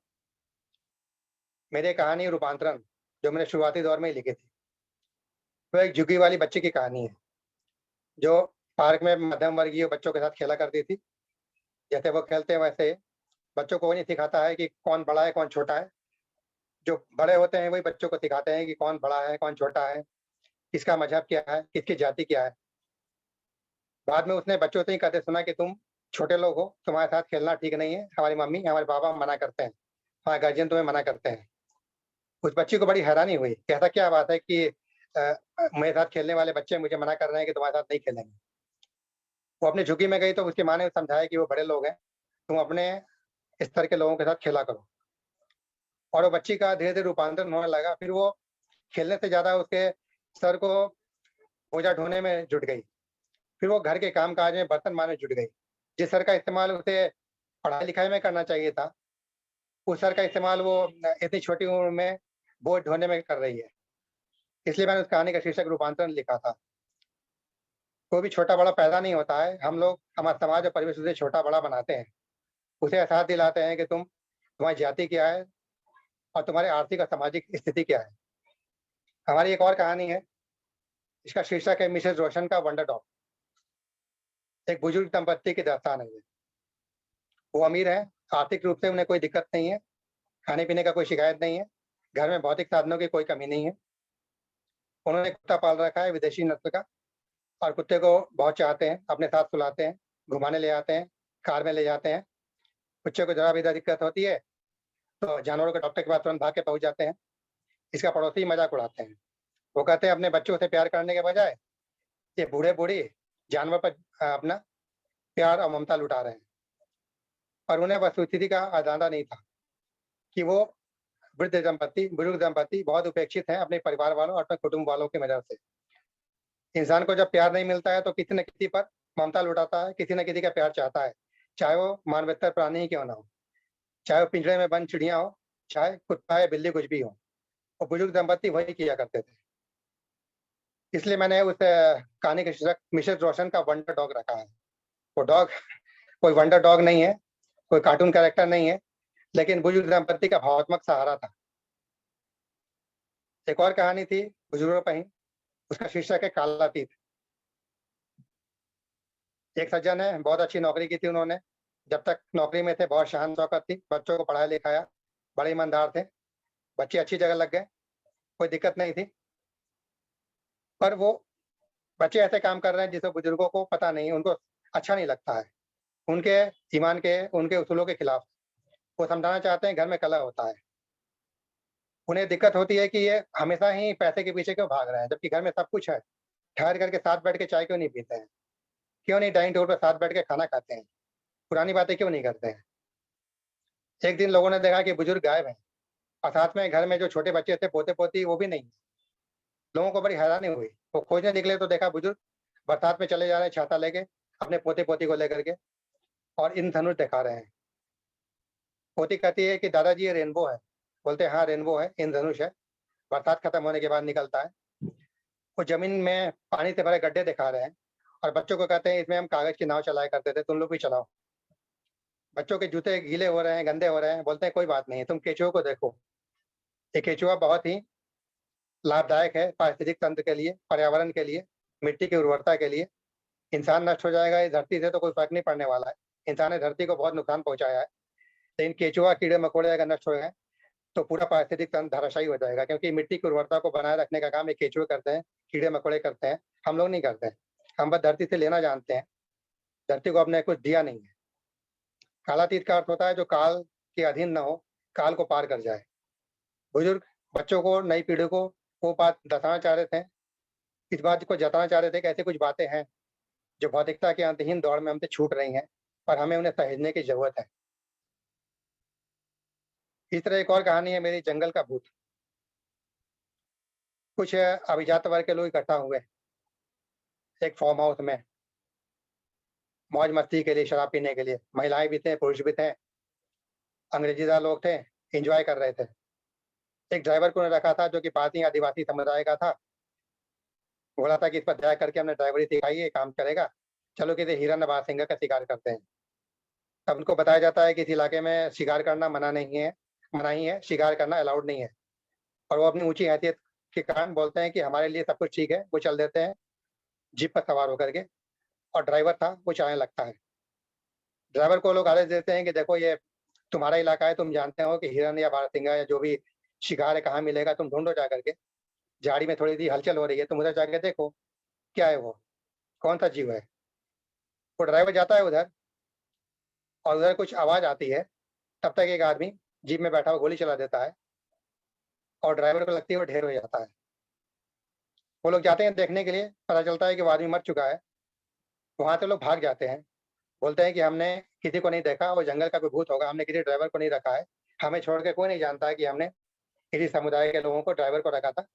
मेरी कहानी रूपांतरण जो मैंने शुरुआती दौर में ही लिखी थी, वो एक झुग्गी वाली बच्ची की कहानी है जो पार्क में मध्यम वर्गीय बच्चों के साथ खेला करती थी। जैसे वो खेलते हैं वैसे बच्चों को वो नहीं सिखाता है कि कौन बड़ा है कौन छोटा है। जो बड़े होते हैं वही बच्चों को सिखाते हैं कि कौन बड़ा है कौन छोटा है, किसका मजहब क्या है, किसकी जाति क्या है। बाद में उसने बच्चों से ही कहते सुना कि तुम छोटे लोग हो, तुम्हारे साथ खेलना ठीक नहीं है, हमारी मम्मी हमारे पापा मना करते हैं, हमारे गार्जियन तुम्हें मना करते हैं। उस बच्ची को बड़ी हैरानी हुई कि ऐसा क्या बात है कि मेरे साथ खेलने वाले बच्चे मुझे मना कर रहे हैं कि तुम्हारे साथ नहीं खेलेंगे। वो अपनी झुग्गी में गई तो उसकी माँ ने समझाया कि वो बड़े लोग हैं, तुम अपने स्तर के लोगों के साथ खेला करो। और वो बच्ची का धीरे धीरे रूपांतरण होने लगा। फिर वो खेलने से ज्यादा उसके सर को बोझा ढोने में जुट गई। फिर वो घर के काम काज में बर्तन मारने जुट गई। जिस सर का इस्तेमाल उसे पढ़ाई लिखाई में करना चाहिए था, उस सर का इस्तेमाल वो इतनी छोटी उम्र में बोझ ढोने में कर रही है। इसलिए मैंने उस कहानी का शीर्षक रूपांतरण लिखा था। कोई भी छोटा बड़ा पैदा नहीं होता है, हम लोग हमारा समाज और परिवेश उसे छोटा बड़ा बनाते हैं, उसे एहसास दिलाते हैं कि तुम्हारी जाति क्या है और तुम्हारी आर्थिक और सामाजिक स्थिति क्या है। हमारी एक और कहानी है, इसका शीर्षक है मिसेस रोशन का वंडर डॉग। एक बुजुर्ग दंपत्ति की दास्तान है ये। वो अमीर है, आर्थिक रूप से उन्हें कोई दिक्कत नहीं है, खाने पीने का कोई शिकायत नहीं है, घर में भौतिक साधनों की कोई कमी नहीं है। उन्होंने कुत्ता पाल रखा है विदेशी नस्ल का, और कुत्ते को बहुत चाहते हैं, अपने साथ सुलाते हैं, घुमाने ले जाते हैं, कार में ले जाते हैं। बच्चे को जरा भी दिक्कत होती है तो जानवरों के डॉक्टर के पास तुरंत भाग के पहुंच जाते हैं। इसका पड़ोसी मजाक उड़ाते हैं। वो कहते हैं अपने बच्चों से प्यार करने के बजाय ये बूढ़े बूढ़ी जानवर पर अपना प्यार और ममता लुटा रहे हैं। और उन्हें वस्तुस्थिति का अंदाजा नहीं था कि वो बुजुर्ग दंपत्ति बहुत उपेक्षित हैं अपने परिवार वालों और अपने कुटुंब वालों की वजह से। इंसान को जब प्यार नहीं मिलता है तो किसी न किसी पर ममता लुटाता है, किसी न किसी का प्यार चाहता है, चाहे वो मानवेतर प्राणी ही क्यों ना हो, चाहे वो पिंजरे में बंद चिड़िया हो, चाहे कुत्ता या बिल्ली कुछ भी हो। और बुजुर्ग दंपत्ति वही किया करते थे। इसलिए मैंने उस कहानी का शीर्षक मिसेस रोशन का वंडर डॉग रखा है। वो डॉग कोई वंडर डॉग नहीं है, कोई कार्टून कैरेक्टर नहीं है, लेकिन बुजुर्ग दंपत्ति का भावात्मक सहारा था। एक और कहानी थी बुजुर्गों पर ही, उसका शीर्षक है कालातीत। एक सज्जन है, बहुत अच्छी नौकरी की थी उन्होंने, जब तक नौकरी में थे बहुत शान शौकत थी, बच्चों को पढ़ाया लिखाया, बड़े ईमानदार थे, बच्चे अच्छी जगह लग गए, कोई दिक्कत नहीं थी। पर वो बच्चे ऐसे काम कर रहे हैं जिसे बुजुर्गों को पता नहीं, उनको अच्छा नहीं लगता है, उनके ईमान के उनके उसूलों के खिलाफ। वो समझाना चाहते हैं घर में कलह होता है। उन्हें दिक्कत होती है कि ये हमेशा ही पैसे के पीछे क्यों भाग रहे हैं, जबकि घर में सब कुछ है। ठहर करके साथ बैठ के चाय क्यों नहीं पीते हैं, क्यों नहीं डाइनिंग टेबल पर साथ बैठ के खाना खाते हैं, पुरानी बातें क्यों नहीं करते हैं। एक दिन लोगों ने देखा कि बुजुर्ग गायब हैं, और साथ में घर में जो छोटे बच्चे थे पोते पोती वो भी नहीं। लोगों को बड़ी हैरानी हुई। वो खोजने निकले तो देखा बुजुर्ग बरसात में चले जा रहे हैं छाता लेके अपने पोते पोती को लेकर के, और इंद्रधनुष दिखा रहे हैं। पोती कहती है कि दादाजी ये रेनबो है। बोलते हैं हाँ रेनबो है, इंद्रधनुष है, बरसात खत्म होने के बाद निकलता है। वो जमीन में पानी से भरे गड्ढे दिखा रहे हैं, और बच्चों को कहते हैं इसमें हम कागज की नाव चलाया करते थे, तुम लोग भी चलाओ। बच्चों के जूते गीले हो रहे हैं, गंदे हो रहे हैं। बोलते हैं कोई बात नहीं, तुम केचुओं को देखो। ये केचुआ बहुत ही लाभदायक है पारिस्थितिक तंत्र के लिए, पर्यावरण के लिए, मिट्टी की उर्वरता के लिए। इंसान नष्ट हो जाएगा इस धरती से तो कोई फर्क नहीं पड़ने वाला है, इंसान ने धरती को बहुत नुकसान पहुंचाया है। लेकिन केचुआ कीड़े मकोड़े अगर नष्ट हो गए तो पूरा पारिस्थितिक तंत्र धराशायी हो जाएगा, क्योंकि मिट्टी की उर्वरता को बनाए रखने का काम ये केचुए करते हैं, कीड़े मकोड़े करते हैं, हम लोग नहीं करते हैं। हम बस धरती से लेना जानते हैं, धरती को अपने कुछ दिया नहीं है। कालातीत का अर्थ होता है जो काल के अधीन न हो, काल को पार कर जाए। बुजुर्ग बच्चों को, नई पीढ़ी को वो बात बताना चाह रहे थे, इस बात को जताना चाह रहे थे कि ऐसी कुछ बातें हैं जो भौतिकता के अंतहीन दौड़ में हमसे छूट रही हैं, और हमें उन्हें सहेजने की जरूरत है। इस तरह एक और कहानी है मेरी, जंगल का भूत। कुछ अभिजात वर्ग के लोग इकट्ठा हुए एक फार्म हाउस में, मौज मस्ती के लिए, शराब पीने के लिए। महिलाएं भी थे, पुरुष भी थे, अंग्रेजीदार लोग थे, एंजॉय कर रहे थे। एक ड्राइवर को रखा था जो कि पारसी आदिवासी समुदाय का था। बोला था कि इस पर दया करके हमने ड्राइवरी सिखाई है, काम करेगा, चलो किसी हिरन बाज सिंह का शिकार करते हैं। तब उनको बताया जाता है कि इस इलाके में शिकार करना मनाही है, शिकार करना अलाउड नहीं है। और वो अपनी ऊंची हैसियत के कारण बोलते हैं कि हमारे लिए सब कुछ ठीक है, वो चल देते हैं जीप पर सवार होकर के, और ड्राइवर था वो चलाने लगता है। ड्राइवर को लोग आदेश देते हैं कि देखो ये तुम्हारा इलाका है, तुम जानते हो कि हिरन या बारहसिंगा या जो भी शिकार है कहाँ मिलेगा, तुम ढूंढो जा करके, झाड़ी में थोड़ी सी हलचल हो रही है, तुम उधर जाके देखो क्या है वो, कौन सा जीव है। वो ड्राइवर जाता है उधर, और उधर कुछ आवाज आती है, तब तक एक आदमी जीप में बैठा हुआ गोली चला देता है, और ड्राइवर को लगती है वो ढेर हो जाता है। वो लोग जाते हैं देखने के लिए, पता चलता है कि वो आदमी मर चुका है। वहां से लोग भाग जाते हैं, बोलते हैं कि हमने किसी को नहीं देखा, वो जंगल का कोई भूत होगा, हमने किसी ड्राइवर को नहीं रखा है, हमें छोड़ के कोई नहीं जानता है कि हमने किसी समुदाय के लोगों को ड्राइवर को रखा था,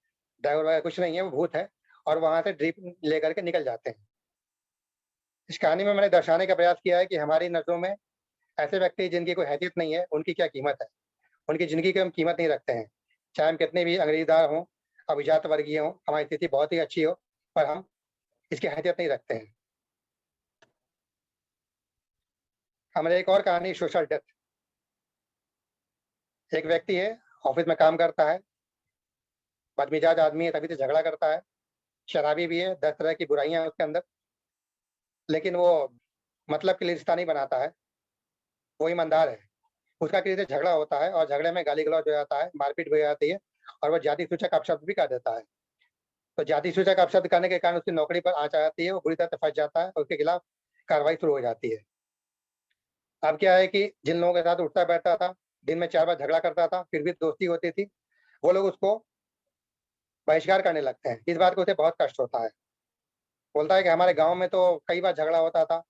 ड्राइवर वगैरह कुछ नहीं है, वो भूत है। और वहां से ड्रीप लेकर के निकल जाते हैं। इस कहानी में मैंने दर्शाने का प्रयास किया है कि हमारी नजरों में ऐसे व्यक्ति जिनकी कोई हैसियत नहीं है, उनकी क्या कीमत है, उनकी जिंदगी की हम कीमत नहीं रखते हैं। चाहे हम कितने भी अंग्रेजदार हों, अभिजात वर्गीय हों, हमारी स्थिति बहुत ही अच्छी हो, पर हम इसकी हैसियत नहीं रखते हैं। हमारे एक और कहानी, सोशल डेथ। एक व्यक्ति है, ऑफिस में काम करता है, बदमिजाज आदमी है, तभी तो झगड़ा करता है, शराबी भी है, 10 तरह की बुराइयां हैं उसके अंदर, लेकिन वो मतलब के लिए रिश्ता नहीं बनाता है, वो ईमानदार है। उसका किसी से झगड़ा होता है और झगड़े में गाली गलौज हो जाता है, मारपीट हो जाती है, और वो जाति सूचक अपशब्द भी कर देता है। तो जाति सूचक अपशब्द करने के कारण उसकी नौकरी पर आंच आ जाती है, वो बुरी तरह से फंस जाता है और उसके खिलाफ कार्रवाई शुरू हो जाती है। अब क्या है कि जिन लोगों के साथ उठता बैठता था, दिन में 4 बार झगड़ा करता था, फिर भी दोस्ती होती थी, वो लोग उसको बहिष्कार करने लगते हैं। इस बात को उसे बहुत कष्ट होता है। बोलता है कि हमारे गांव में तो कई बार झगड़ा होता था,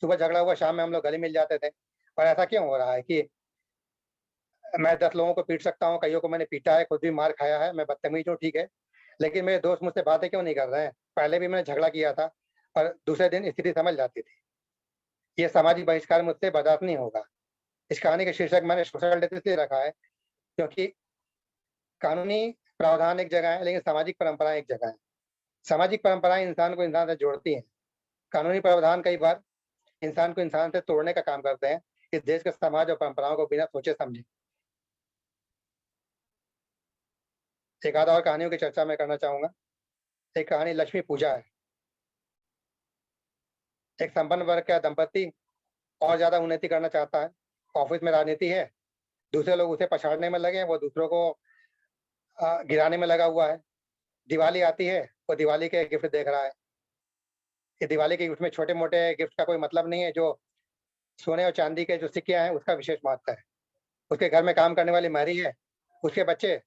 सुबह झगड़ा हुआ, शाम में हम लोग गले मिल जाते थे, और ऐसा क्यों हो रहा है कि मैं 10 लोगों को पीट सकता हूँ, कईयों को मैंने पीटा है, खुद भी मार खाया है, मैं बदतमीज हूँ, ठीक है, लेकिन मेरे दोस्त मुझसे बातें क्यों नहीं कर रहे हैं? पहले भी मैंने झगड़ा किया था, पर दूसरे दिन स्थिति समझ जाती थी। ये सामाजिक बहिष्कार मुझसे बर्दाश्त नहीं होगा। इस कहानी का शीर्षक मैंने सोशल डेथ इसलिए रखा है क्योंकि कानूनी प्रावधान एक जगह है, लेकिन सामाजिक परंपराएं एक जगह है। सामाजिक परंपराएं इंसान को इंसान से जोड़ती हैं, कानूनी प्रावधान कई बार इंसान को इंसान से तोड़ने का काम करते हैं। इस देश के समाज और परंपराओं को बिना सोचे समझे एक आध और कहानियों की चर्चा मैं करना चाहूंगा। एक कहानी लक्ष्मी पूजा है। एक संपन्न वर्ग का दंपति और ज्यादा उन्नति करना चाहता है, ऑफिस में राजनीति है, दूसरे लोग उसे पछाड़ने में लगे हैं, वो दूसरों को गिराने में लगा हुआ है। दिवाली आती है, वो दिवाली के गिफ्ट देख रहा है। ये दिवाली के गिफ्ट में छोटे मोटे गिफ्ट का कोई मतलब नहीं है, जो सोने और चांदी के जो सिक्के हैं उसका विशेष महत्व है। उसके घर में काम करने वाली मैरी है, उसके बच्चे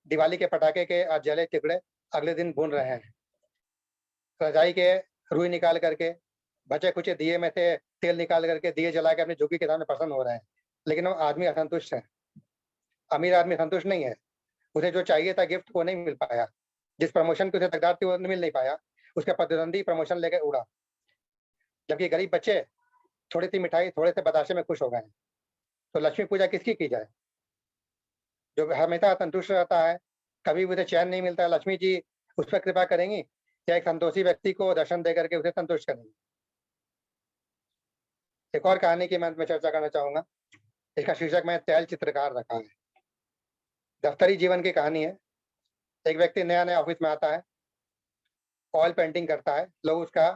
दिवाली के पटाखे के जले टुकड़े अगले दिन बुन रहे हैं। रजाई के रुई निकाल करके, बचे कुचे दिए में से तेल निकाल करके दिए जला के अपनी झुग्गी के सामने प्रसन्न हो रहे हैं, लेकिन वो आदमी असंतुष्ट है। अमीर आदमी संतुष्ट नहीं है, उसे जो चाहिए था गिफ्ट वो नहीं मिल पाया, जिस प्रमोशन की उसे हकदार थी वो मिल नहीं पाया, उसका प्रतिद्वंदी प्रमोशन लेकर उड़ा। जबकि गरीब बच्चे थोड़ी सी मिठाई, थोड़े से बताशे में खुश हो गए हैं। तो लक्ष्मी पूजा किसकी की जाए? जो हमेशा संतुष्ट रहता है, कभी उसे चैन नहीं मिलता है, लक्ष्मी जी उस पर कृपा करेंगी या एक संतोषी व्यक्ति को दर्शन दे करके उसे संतुष्ट करेंगी? एक और कहानी की मैं चर्चा करना चाहूंगा। इसका शीर्षक मैं तैल चित्रकार रखा है। दफ्तरी जीवन की कहानी है। एक व्यक्ति नया नया ऑफिस में आता है, ऑयल पेंटिंग करता है, लोग उसका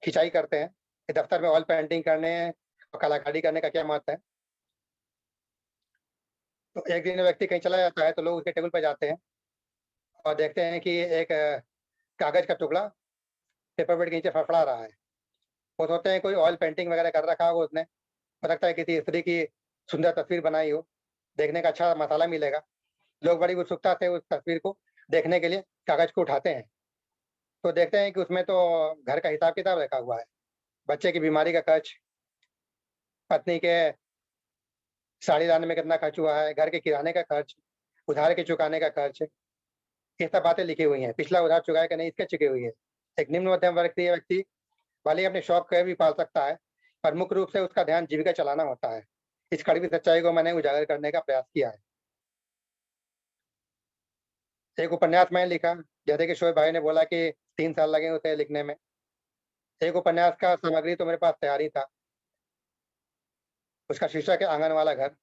खिंचाई करते हैं कि दफ्तर में ऑयल पेंटिंग करने और कलाकारी करने का क्या महत्व है। तो एक दिन व्यक्ति कहीं चला जाता है, तो लोग उसके टेबल पर जाते हैं और देखते हैं कि एक कागज का टुकड़ा पेपर वेट के नीचे फड़फड़ा रहा है। वो सोचते हैं कोई ऑयल पेंटिंग वगैरह कर रखा होगा उसने, हो सकता है किसी स्त्री की सुंदर तस्वीर बनाई हो, देखने का अच्छा मसाला मिलेगा। लोग बड़ी उत्सुकता से उस तस्वीर को देखने के लिए कागज को उठाते हैं, तो देखते हैं कि उसमें तो घर का हिसाब किताब रखा हुआ है, बच्चे की बीमारी का खर्च, पत्नी के साड़ी लाने में कितना खर्च हुआ है, घर के किराने का खर्च, उधार के चुकाने का खर्च, ये सब बातें लिखी हुई हैं। पिछला उधार चुकाया कि नहीं इसके चुकी हुई है। एक निम्न मध्यम वर्ग के व्यक्ति भले अपने शौक को भी पाल सकता है, पर मुख्य रूप से उसका ध्यान जीविका चलाना होता है। इस कड़वी सच्चाई को मैंने उजागर करने का प्रयास किया है। एक उपन्यास मैंने लिखा, जैसे कि शोएब भाई ने बोला कि 3 साल लगे उसे लिखने में। एक उपन्यास का सामग्री तो मेरे पास तैयार ही था। उसका शीर्षक है आंगन वाला घर।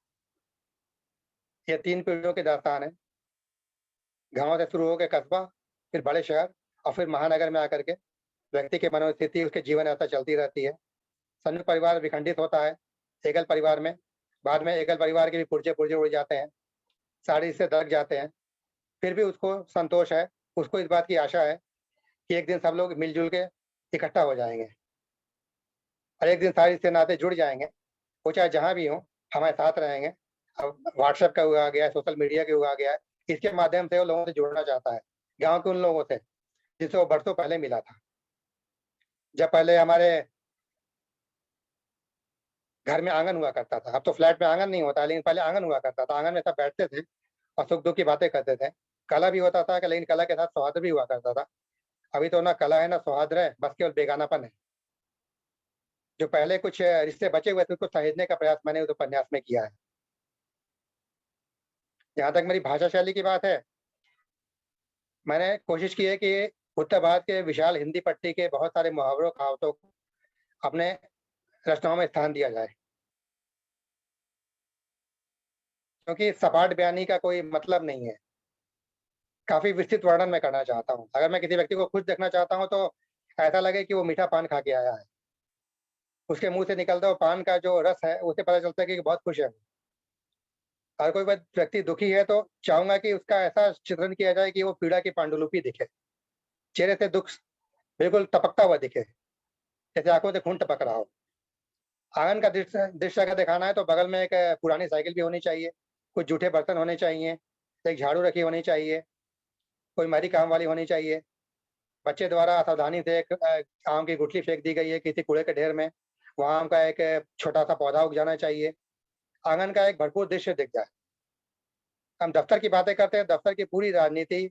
ये 3 पीढ़ियों की दास्तान है। गाँव से शुरू होकर कस्बा, फिर बड़े शहर और फिर महानगर में आकर के व्यक्ति की मनोस्थिति, उसके जीवन यात्रा चलती रहती है। संयुक्त परिवार विखंडित होता है एकल परिवार में। बाद में एकल परिवार के भी पुर्जे पुर्जे उड़ जाते हैं, सारे इससे दरक जाते हैं। फिर भी उसको संतोष है, उसको इस बात की आशा है कि एक दिन सब लोग मिलजुल के इकट्ठा हो जाएंगे और एक दिन सारे रिश्ते नाते जुड़ जाएंगे। वो चाहे जहाँ भी हो हमारे साथ रहेंगे। अब व्हाट्सएप का युग आ गया है, सोशल मीडिया का युग आ गया है। इसके माध्यम से वो लोगों से जुड़ना चाहता है, गाँव के उन लोगों से जिससे वो बरसों पहले मिला था। जब पहले हमारे घर में आंगन हुआ करता था, अब तो फ्लैट में आंगन नहीं होता, लेकिन पहले आंगन हुआ करता था। आंगन में सब बैठते थे और सुख दुख की बातें करते थे। कला भी होता था, लेकिन कला के साथ सौहार्द भी हुआ करता था। अभी तो ना कला है ना सौहार्द है, बस केवल बेगानापन है। जो पहले कुछ रिश्ते बचे हुए थे उसको सहेजने का प्रयास मैंने उस उपन्यास में किया है। जहाँ तक मेरी भाषा शैली की बात है, मैंने कोशिश की है कि उत्तर भारत के विशाल हिंदी पट्टी के बहुत सारे मुहावरों कहावतों को अपने रचनाओं में स्थान दिया जाए, क्योंकि सपाट बयानी का कोई मतलब नहीं है। काफी विस्तृत वर्णन मैं करना चाहता हूँ। अगर मैं किसी व्यक्ति को खुश देखना चाहता हूँ तो ऐसा लगे कि वो मीठा पान खा के आया है। उसके मुंह से निकलता हुआ पान का जो रस है उससे पता चलता है कि बहुत खुश है वो। अगर कोई व्यक्ति दुखी है तो चाहूंगा कि उसका ऐसा चित्रण किया जाए कि वो पीड़ा की पांडुलिपि दिखे, चेहरे से दुख बिल्कुल टपकता हुआ दिखे, जैसे आंखों से खून टपक रहा हो। आंगन का दृश्य दृश्य अगर दिखाना है तो बगल में एक पुरानी साइकिल भी होनी चाहिए, कुछ जूठे बर्तन होने चाहिए, एक झाड़ू रखी होनी चाहिए, कोई मरी काम वाली होनी चाहिए। बच्चे द्वारा असावधानी से एक आम की गुठली फेंक दी गई है किसी कूड़े के ढेर में, वहां आम का एक छोटा सा पौधा उग जाना चाहिए। आंगन का एक भरपूर दृश्य दिख जाए। हम दफ्तर की बातें करते हैं, दफ्तर की पूरी राजनीति,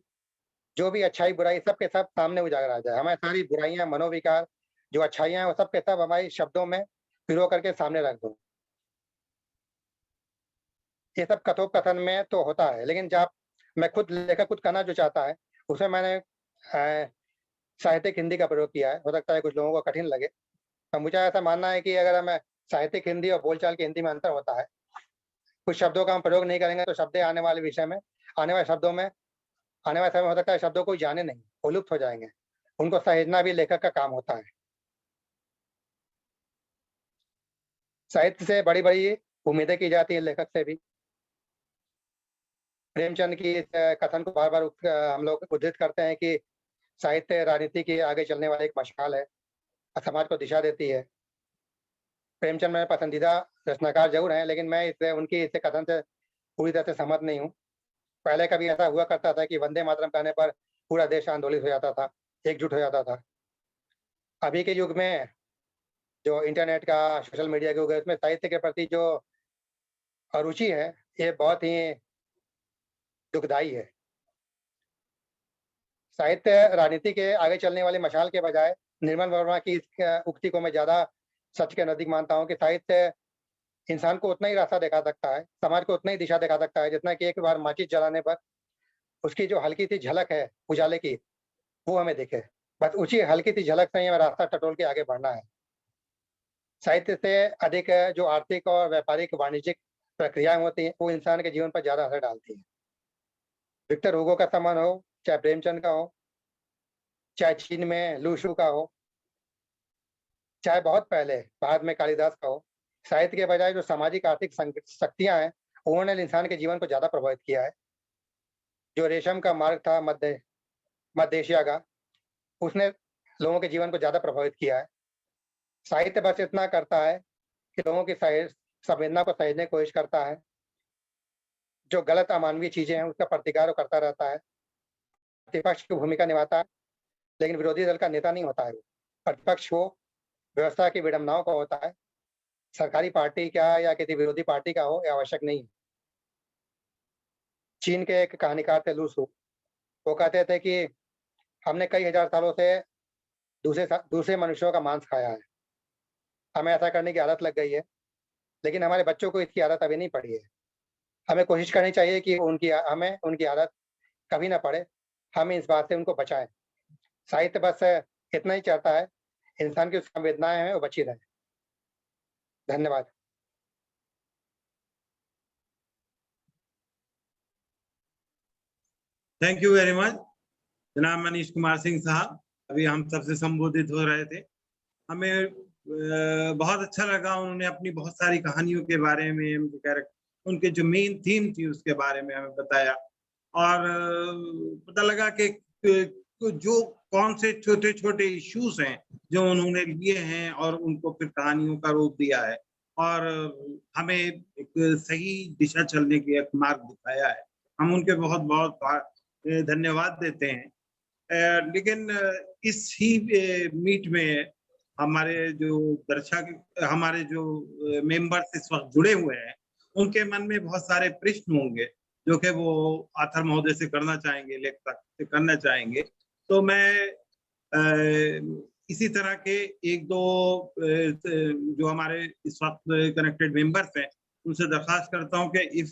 जो भी अच्छाई बुराई सब के सब सामने उजागर आ जाए। हमारी सारी बुराइयां, मनोविकार, जो अच्छाइयां हैं वो सब के सब हमारी शब्दों में पिरो करके सामने रख दो। ये सब कथोपकथन में तो होता है, लेकिन जब मैं खुद लेखक खुद करना जो चाहता है उसमें मैंने साहित्यिक हिंदी का प्रयोग किया है। हो सकता है कुछ लोगों को कठिन लगे, तो मुझे ऐसा मानना है कि अगर हम साहित्यिक हिंदी और बोलचाल की हिंदी में अंतर होता है। कुछ शब्दों का हम प्रयोग नहीं करेंगे तो शब्द आने वाले विषय में, आने वाले शब्दों में, आने वाले समय में हो सकता है शब्दों को जाने नहीं, वो लुप्त हो जाएंगे। उनको सहेजना भी लेखक का काम होता है। साहित्य से बड़ी बड़ी उम्मीदें की जाती है, लेखक से भी। प्रेमचंद की इस कथन को बार बार हम लोग उद्धृत करते हैं कि साहित्य राजनीति के आगे चलने वाला एक मशाल है और समाज को दिशा देती है। प्रेमचंद मेरे पसंदीदा रचनाकार जरूर हैं, लेकिन मैं इससे उनकी इस कथन से पूरी तरह से सहमत नहीं हूँ। पहले कभी ऐसा हुआ करता था कि वंदे मातरम कहने पर पूरा देश आंदोलित हो जाता था, एकजुट हो जाता था। अभी के युग में जो इंटरनेट का, सोशल मीडिया के युग है, उसमें साहित्य के प्रति जो अरुचि है ये बहुत ही दुखदाई है। साहित्य राजनीति के आगे चलने वाले मशाल के बजाय निर्मल वर्मा की इस उक्ति को मैं ज्यादा सच के नजदीक मानता हूँ कि साहित्य इंसान को उतना ही रास्ता दिखा सकता है, समाज को उतना ही दिशा दिखा सकता है, जितना कि एक बार माचिस जलाने पर उसकी जो हल्की सी झलक है उजाले की, वो हमें दिखे। बस उसी हल्की सी झलक से ही हमें रास्ता टटोल के आगे बढ़ना है। साहित्य से अधिक जो आर्थिक और व्यापारिक वाणिज्यिक प्रक्रियाएं होती हैं वो इंसान के जीवन पर ज्यादा असर डालती है। विक्टर हुगो का सम्मान हो, चाहे प्रेमचंद का हो, चाहे चीन में लू शू का हो, चाहे बहुत पहले भारत में कालिदास का हो, साहित्य के बजाय जो सामाजिक आर्थिक शक्तियां हैं उन्होंने इंसान के जीवन को ज्यादा प्रभावित किया है। जो रेशम का मार्ग था मध्य एशिया का, उसने लोगों के जीवन को ज्यादा प्रभावित किया है। साहित्य बस इतना करता है कि लोगों की संवेदना को सहेजने की कोशिश करता है। जो गलत अमानवीय चीजें हैं उसका प्रतिकार करता रहता है, प्रतिपक्ष की भूमिका निभाता है, लेकिन विरोधी दल का नेता नहीं होता है। वो प्रतिपक्ष हो, व्यवस्था की विडंबनाओं का होता है। सरकारी पार्टी का या किसी विरोधी पार्टी का हो, यह आवश्यक नहीं है। चीन के एक कहानीकार थे लू शू, वो कहते थे कि हमने कई हजार सालों से दूसरे मनुष्यों का मांस खाया है, हमें ऐसा करने की आदत लग गई है, लेकिन हमारे बच्चों को इसकी आदत अभी नहीं पड़ी है। हमें कोशिश करनी चाहिए कि हमें उनकी आदत कभी ना पड़े, हम इस बात से उनको बचाएं। साहित्य बस इतना ही चाहता है, इंसान की संवेदनाएं हैं वो बची रहे। धन्यवाद। थैंक यू वेरी मच जनाब मनीष कुमार सिंह साहब। अभी हम सबसे संबोधित हो रहे थे, हमें बहुत अच्छा लगा। उन्होंने अपनी बहुत सारी कहानियों के बारे में, उनके जो मेन थीम थी उसके बारे में हमें बताया, और पता लगा कि जो कौन से छोटे छोटे इश्यूज हैं जो उन्होंने लिए हैं और उनको फिर कहानियों का रूप दिया है, और हमें एक सही दिशा चलने की एक मार्ग दिखाया है। हम उनके बहुत बहुत धन्यवाद देते हैं। लेकिन इस ही मीट में हमारे जो दर्शक, हमारे जो मेंबर्स इस वक्त जुड़े हुए हैं, उनके मन में बहुत सारे प्रश्न होंगे जो कि वो आथर महोदय से करना चाहेंगे, लेखक से करना चाहेंगे। तो मैं इसी तरह के एक दो जो हमारे इस वक्त कनेक्टेड मेंबर्स हैं उनसे दरखास्त करता हूं कि इफ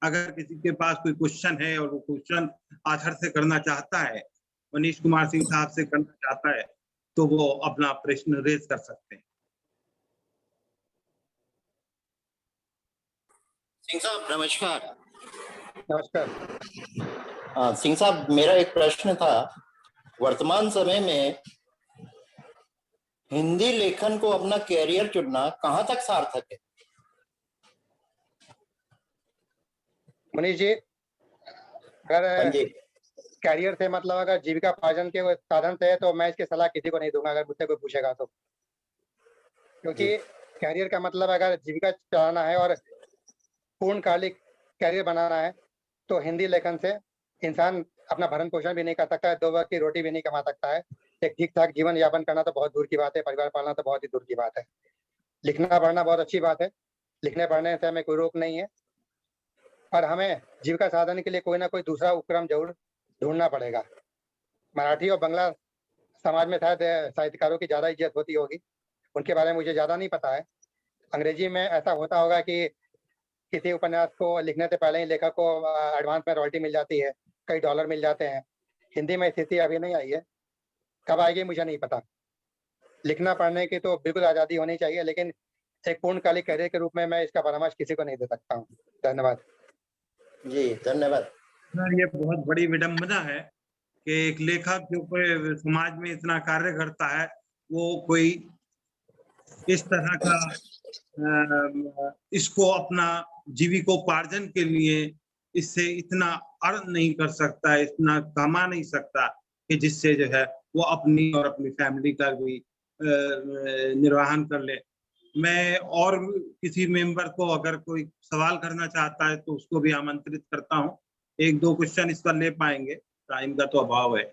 अगर किसी के पास कोई क्वेश्चन है और वो क्वेश्चन आथर से करना चाहता है, मनीष कुमार सिंह साहब से करना चाहता है, तो वो अपना प्रश्न रेज कर सकते हैं। सिंह साहब नमस्कार। नमस्कार। सिंह साहब, मेरा एक प्रश्न था। वर्तमान समय में हिंदी लेखन को अपना कैरियर चुनना कहाँ तक सार्थक है? मनीष जी, अगर कैरियर से मतलब अगर जीविका पार्जन के साधन से है तो मैं इसकी सलाह किसी को नहीं दूंगा अगर मुझसे कोई पूछेगा तो, क्योंकि कैरियर का मतलब अगर जीविका चलाना है और पूर्णकालिक कैरियर बनाना है तो हिंदी लेखन से इंसान अपना भरण पोषण भी नहीं कर सकता है, 2 वक्त की रोटी भी नहीं कमा सकता है। एक ठीक ठाक जीवन यापन करना तो बहुत दूर की बात है, परिवार पालना तो बहुत ही दूर की बात है। लिखना पढ़ना बहुत अच्छी बात है, लिखने पढ़ने से हमें कोई रोक नहीं है, पर हमें जीविका साधन के लिए कोई ना कोई दूसरा उपक्रम जरूर ढूंढना पड़ेगा। मराठी और बांग्ला समाज में शायद साहित्यकारों की ज्यादा इज्जत होती होगी, उनके बारे में मुझे ज्यादा नहीं पता है। अंग्रेजी में ऐसा होता होगा कि किसी उपन्यास को लिखने से पहले ही लेखक को एडवांस में रॉयल्टी मिल जाती है, कई डॉलर मिल जाते हैं। हिंदी में स्थिति अभी नहीं आई है, कब आएगी मुझे नहीं पता। लिखना पढ़ने की तो बिल्कुल आज़ादी होनी चाहिए, लेकिन एक पूर्णकालिक कैरियर के रूप में मैं इसका परामर्श किसी को नहीं दे सकता हूँ। धन्यवाद जी धन्यवाद। सर, ये बहुत बड़ी विडंबना है कि एक लेखक जो कोई समाज में इतना कार्य करता है, वो कोई इस तरह का इसको अपना जीविकोपार्जन के लिए इससे इतना अर्न नहीं कर सकता, इतना कमा नहीं सकता कि जिससे जो है वो अपनी और अपनी फैमिली का भी निर्वहन कर ले। मैं और किसी मेंबर को अगर कोई सवाल करना चाहता है तो उसको भी आमंत्रित करता हूँ। 1-2 क्वेश्चन इस पर ले पाएंगे, टाइम का तो अभाव है।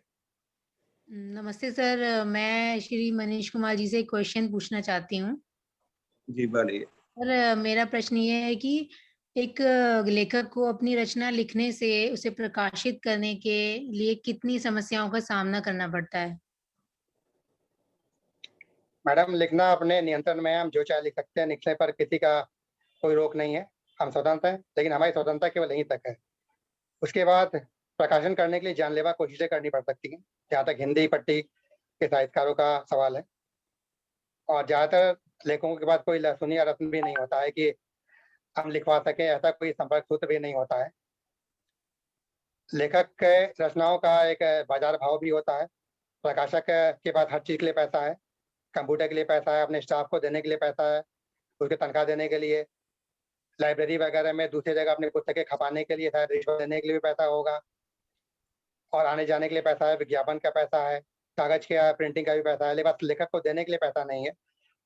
नमस्ते सर, मैं श्री मनीष कुमार जी से एक क्वेश्चन पूछना चाहती हूँ। जी बोलिए। सर, मेरा प्रश्न ये है कि एक लेखक को अपनी रचना लिखने से उसे प्रकाशित करने के लिए कितनी समस्याओं का सामना करना पड़ता है? मैडम, लिखना अपने नियंत्रण में है, हम जो चाहे लिख सकते हैं, लिखने पर किसी का कोई रोक नहीं है, हम स्वतंत्र हैं, लेकिन हमारी स्वतंत्रता केवल यहीं तक है। उसके बाद प्रकाशन करने के लिए जानलेवा कोशिशें करनी पड़ सकती हैं, जहाँ तक हिंदी पट्टी के साहित्यकारों का सवाल है। और ज़्यादातर लेखकों के बाद कोई लहसुन या रत्न भी नहीं होता है कि हम लिखवा सके, ऐसा कोई संपर्क सूत्र भी नहीं होता है। लेखक के रचनाओं का एक बाजार भाव भी होता है। प्रकाशक के पास हर चीज के लिए पैसा है, कंप्यूटर के लिए पैसा है, अपने स्टाफ को देने के लिए पैसा है, उसके तनख्वाह देने के लिए, लाइब्रेरी वगैरह में दूसरी जगह अपनी पुस्तकें खपाने के लिए शायद रिश्वत देने के लिए भी पैसा होगा, और आने जाने के लिए पैसा है, विज्ञापन का पैसा है, कागज के प्रिंटिंग का भी पैसा है। लेकिन बस लेखक को देने के लिए पैसा नहीं है।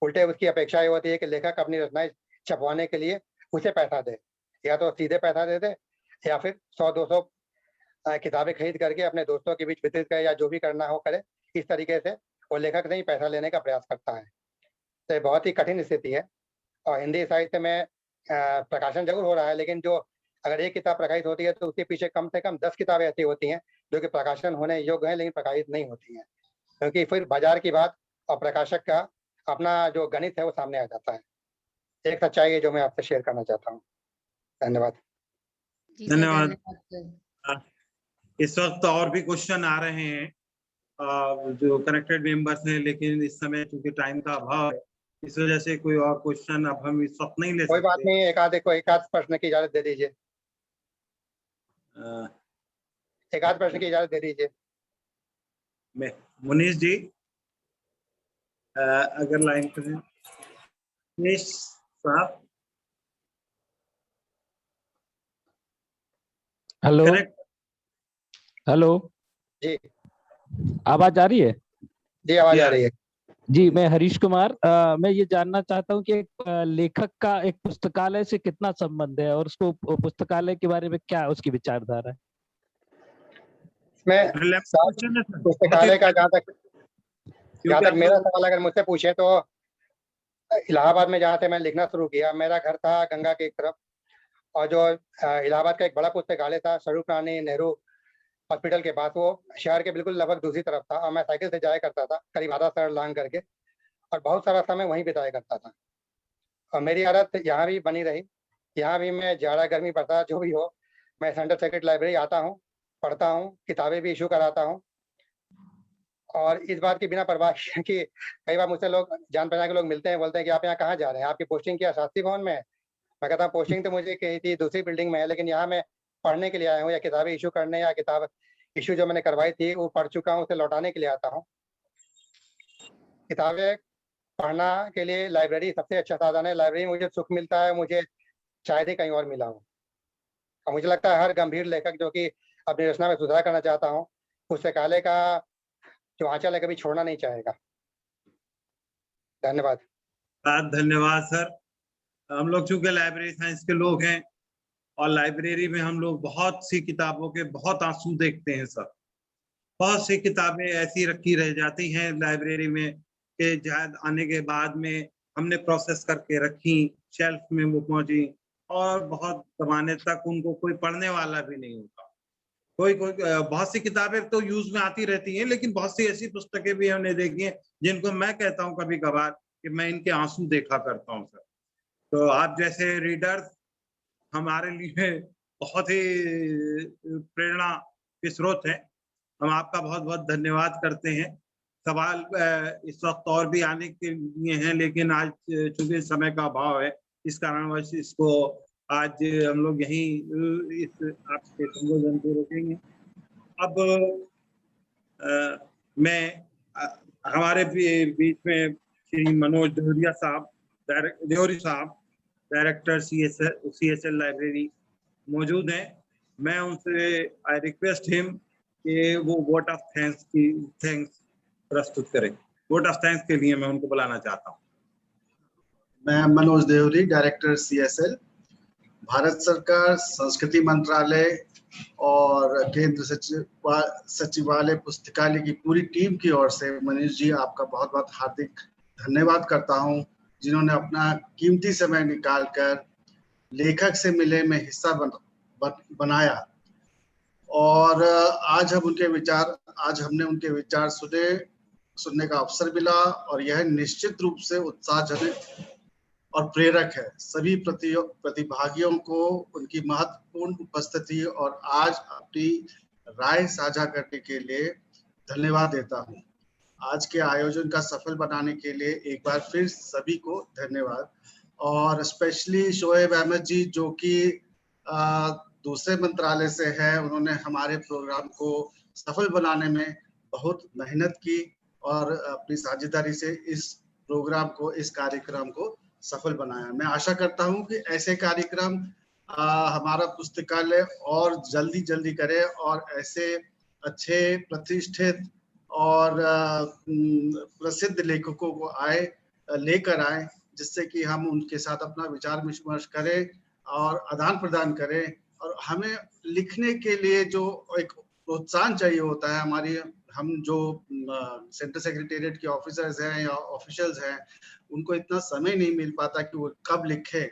उल्टे उसकी अपेक्षा ये होती है कि लेखक अपनी रचनाएं छपवाने के लिए उसे पैसा दे, या तो सीधे पैसा दे दे या फिर 100-200 किताबें खरीद करके अपने दोस्तों के बीच वितरित करे, या जो भी करना हो करे। इस तरीके से वो लेखक से ही पैसा लेने का प्रयास करता है। तो ये बहुत ही कठिन स्थिति है। और हिंदी साहित्य में प्रकाशन जरूर हो रहा है, लेकिन जो अगर एक किताब प्रकाशित होती है तो उसके पीछे कम से कम 10 किताबें ऐसी होती हैं जो कि प्रकाशन होने योग्य हैं लेकिन प्रकाशित नहीं होती हैं, क्योंकि फिर बाजार की बात और प्रकाशक का अपना जो गणित है वो सामने आ जाता है। एक सच्चाई है जो मैं आपसे शेयर करना चाहता हूँ। धन्यवाद। जी सर, धन्यवाद। धन्यवाद सर। इस वक्त और भी क्वेश्चन आ रहे हैं जो कनेक्टेड मेंबर्स हैं, लेकिन इस समय चूंकि टाइम का अभाव है इस वजह से कोई और क्वेश्चन अब हम इस वक्त नहीं ले कोई बात सकते। नहीं, एक आध प्रश्न की इजाजत दे दीजिए, एक आध प्रश्न की इजाजत दे दीजिए। मुनीश जी अगर लाइन पर हैं, मुनीश साहब। Hello correct. हेलो जी आवाज आ रही है? जी, आवाज आ रही है। जी, मैं हरीश कुमार। मैं ये जानना चाहता हूँ कि एक लेखक का एक पुस्तकालय से कितना संबंध है और उसको पुस्तकालय के बारे में क्या उसकी विचारधारा है? मैं पुस्तकालय का जहाँ तक मेरा सवाल अगर मुझसे पूछे तो इलाहाबाद में जहाँ से मैं लिखना शुरू किया, मेरा घर था गंगा के एक तरफ, और जो इलाहाबाद का एक बड़ा पुस्तकालय था स्वरूप रानी नेहरू हॉस्पिटल के पास, वो शहर के बिल्कुल लगभग दूसरी तरफ था, और मैं साइकिल से जाया करता था करीब आधा सड़ लांग करके, और बहुत सारा समय वहीं बिताया करता था। और मेरी आदत यहाँ भी बनी रही, यहाँ भी मैं जाड़ा गर्मी बरसात जो भी हो, मैं सेंट्रल सेक्रेटरी लाइब्रेरी आता हूँ, पढ़ता हूँ, किताबें भी इशू कराता हूँ, और इस बात की बिना परवाह कि कई बार मुझसे लोग जान पहचान के लोग मिलते हैं, बोलते हैं कि आप यहाँ कहाँ जा रहे हैं, आपकी पोस्टिंग क्या शास्त्री भवन में है? मैं कहता हूँ पोस्टिंग तो मुझे कही थी दूसरी बिल्डिंग में है, लेकिन यहाँ मैं पढ़ने के लिए आया हूँ, या किताबें इशू करने, या किताब इशू जो मैंने करवाई थी वो पढ़ चुका हूँ, उसे लौटाने के लिए आता हूँ। किताबें पढ़ना के लिए लाइब्रेरी सबसे अच्छा साधन है। लाइब्रेरी में मुझे सुख मिलता है, मुझे शायद ही कहीं और मिला हो। और मुझे लगता है हर गंभीर लेखक जो कि अपनी रचना में सुधार करना चाहता हूँ, पुस्तकालय का जो आंचल है कभी छोड़ना नहीं चाहेगा। धन्यवाद। धन्यवाद सर। हम लोग चूंकि लाइब्रेरी साइंस के लोग हैं और लाइब्रेरी में हम लोग बहुत सी किताबों के बहुत आंसू देखते हैं सर। बहुत सी किताबें ऐसी रखी रह जाती हैं लाइब्रेरी में कि शायद आने के बाद में हमने प्रोसेस करके रखी, शेल्फ में वो पहुंची और बहुत जमाने तक उनको कोई पढ़ने वाला भी नहीं होता। कोई कोई बहुत सी किताबें तो यूज में आती रहती हैं, लेकिन बहुत सी ऐसी पुस्तकें भी हमने देखी हैं जिनको मैं कहता हूँ कभी कभार कि मैं इनके आंसू देखा करता हूँ सर। तो आप जैसे रीडर्स हमारे लिए बहुत ही प्रेरणा के स्रोत हैं। हम आपका बहुत बहुत धन्यवाद करते हैं। सवाल इस वक्त और भी आने के लिए हैं, लेकिन आज चूंकि समय का अभाव है इस कारणवश इसको आज हम लोग यहीं इस आपके संबोधन को रोकेंगे। अब मैं हमारे बीच में श्री मनोज देवरिया साहब, देवरी साहब, डायरेक्टर CSL लाइब्रेरी मौजूद हैं। मैं उनसे आई रिक्वेस्ट हिम कि वो वोट ऑफ थैंक्स प्रस्तुत करें। वोट ऑफ थैंक्स के लिए मैं उनको बुलाना चाहता हूँ। मैं मनोज देवरी, डायरेक्टर CSL, भारत सरकार, संस्कृति मंत्रालय और केंद्र सचिवालय पुस्तकालय की पूरी टीम की ओर से मनीष जी आपका बहुत बहुत हार्दिक धन्यवाद करता हूं, जिन्होंने अपना कीमती समय निकालकर लेखक से मिले में हिस्सा बनाया। और आज हमने उनके विचार सुनने का अवसर मिला, और यह निश्चित रूप से उत्साहजनक और प्रेरक है। सभी प्रतिभागियों को उनकी महत्वपूर्ण उपस्थिति और आज अपनी राय साझा करने के लिए धन्यवाद देता हूं। आज के आयोजन का सफल बनाने के लिए एक बार फिर सभी को धन्यवाद, और स्पेशली शोएब अहमद जी जो कि दूसरे मंत्रालय से है, उन्होंने हमारे प्रोग्राम को सफल बनाने में बहुत मेहनत की और अपनी साझेदारी से इस प्रोग्राम को, इस कार्यक्रम को सफल बनाया। मैं आशा करता हूं कि ऐसे कार्यक्रम हमारा पुस्तकालय और जल्दी करे और ऐसे अच्छे प्रतिष्ठित और प्रसिद्ध लेखकों को लेकर आए, जिससे कि हम उनके साथ अपना विचार विमर्श करें और आदान प्रदान करें। और हमें लिखने के लिए जो एक प्रोत्साहन चाहिए होता है, हम जो सेंट्रल सेक्रेटेरिएट के ऑफिसर्स हैं या ऑफिशियल्स हैं, उनको इतना समय नहीं मिल पाता कि वो कब लिखें।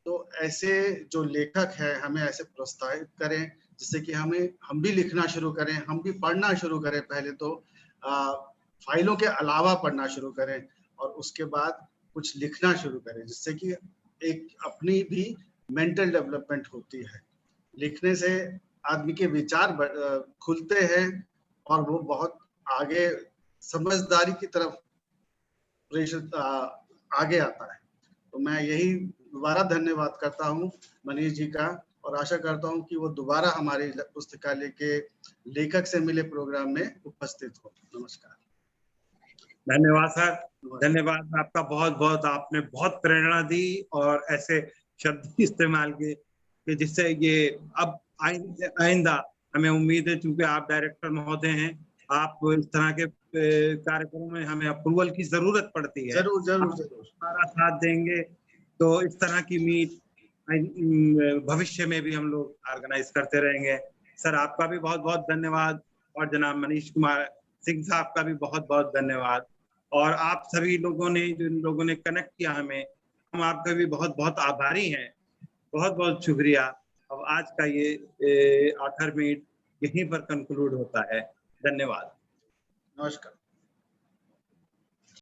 तो ऐसे जो लेखक हैं हमें ऐसे प्रोत्साहित करें, जिससे कि हम भी लिखना शुरू करें, हम भी पढ़ना शुरू करें। पहले तो फाइलों के अलावा पढ़ना शुरू करें और उसके बाद कुछ लिखना शुरू करें, जिससे कि एक अपनी भी मेंटल डेवलपमेंट होती है। लिखने से आदमी के विचार खुलते हैं और वो बहुत आगे समझदारी की तरफ आगे आता है। तो मैं यही दोबारा धन्यवाद करता हूँ मनीष जी का, और आशा करता हूँ कि वो दोबारा हमारे पुस्तकालय के लेखक से मिले प्रोग्राम में उपस्थित हो। नमस्कार। धन्यवाद सर, धन्यवाद आपका बहुत बहुत। आपने बहुत प्रेरणा दी और ऐसे शब्द इस्तेमाल किए कि जिससे ये अब आइंदा हमें उम्मीद है, चूंकि आप डायरेक्टर महोदय हैं, आप इस तरह के कार्यक्रमों में हमें अप्रूवल की जरूरत पड़ती है। जरूर जरूर जरूर हमारा साथ देंगे तो इस तरह की मीट भविष्य में भी हम लोग ऑर्गेनाइज करते रहेंगे। सर आपका भी बहुत बहुत धन्यवाद, और जनाब मनीष कुमार सिंह साहब का भी बहुत बहुत धन्यवाद, और आप सभी लोगों ने, जिन लोगों ने कनेक्ट किया हमें, हम आपका भी बहुत बहुत आभारी हैं। बहुत बहुत शुक्रिया। अब आज का ये आखिर मीट यहीं पर कंक्लूड होता है। धन्यवाद। नमस्कार।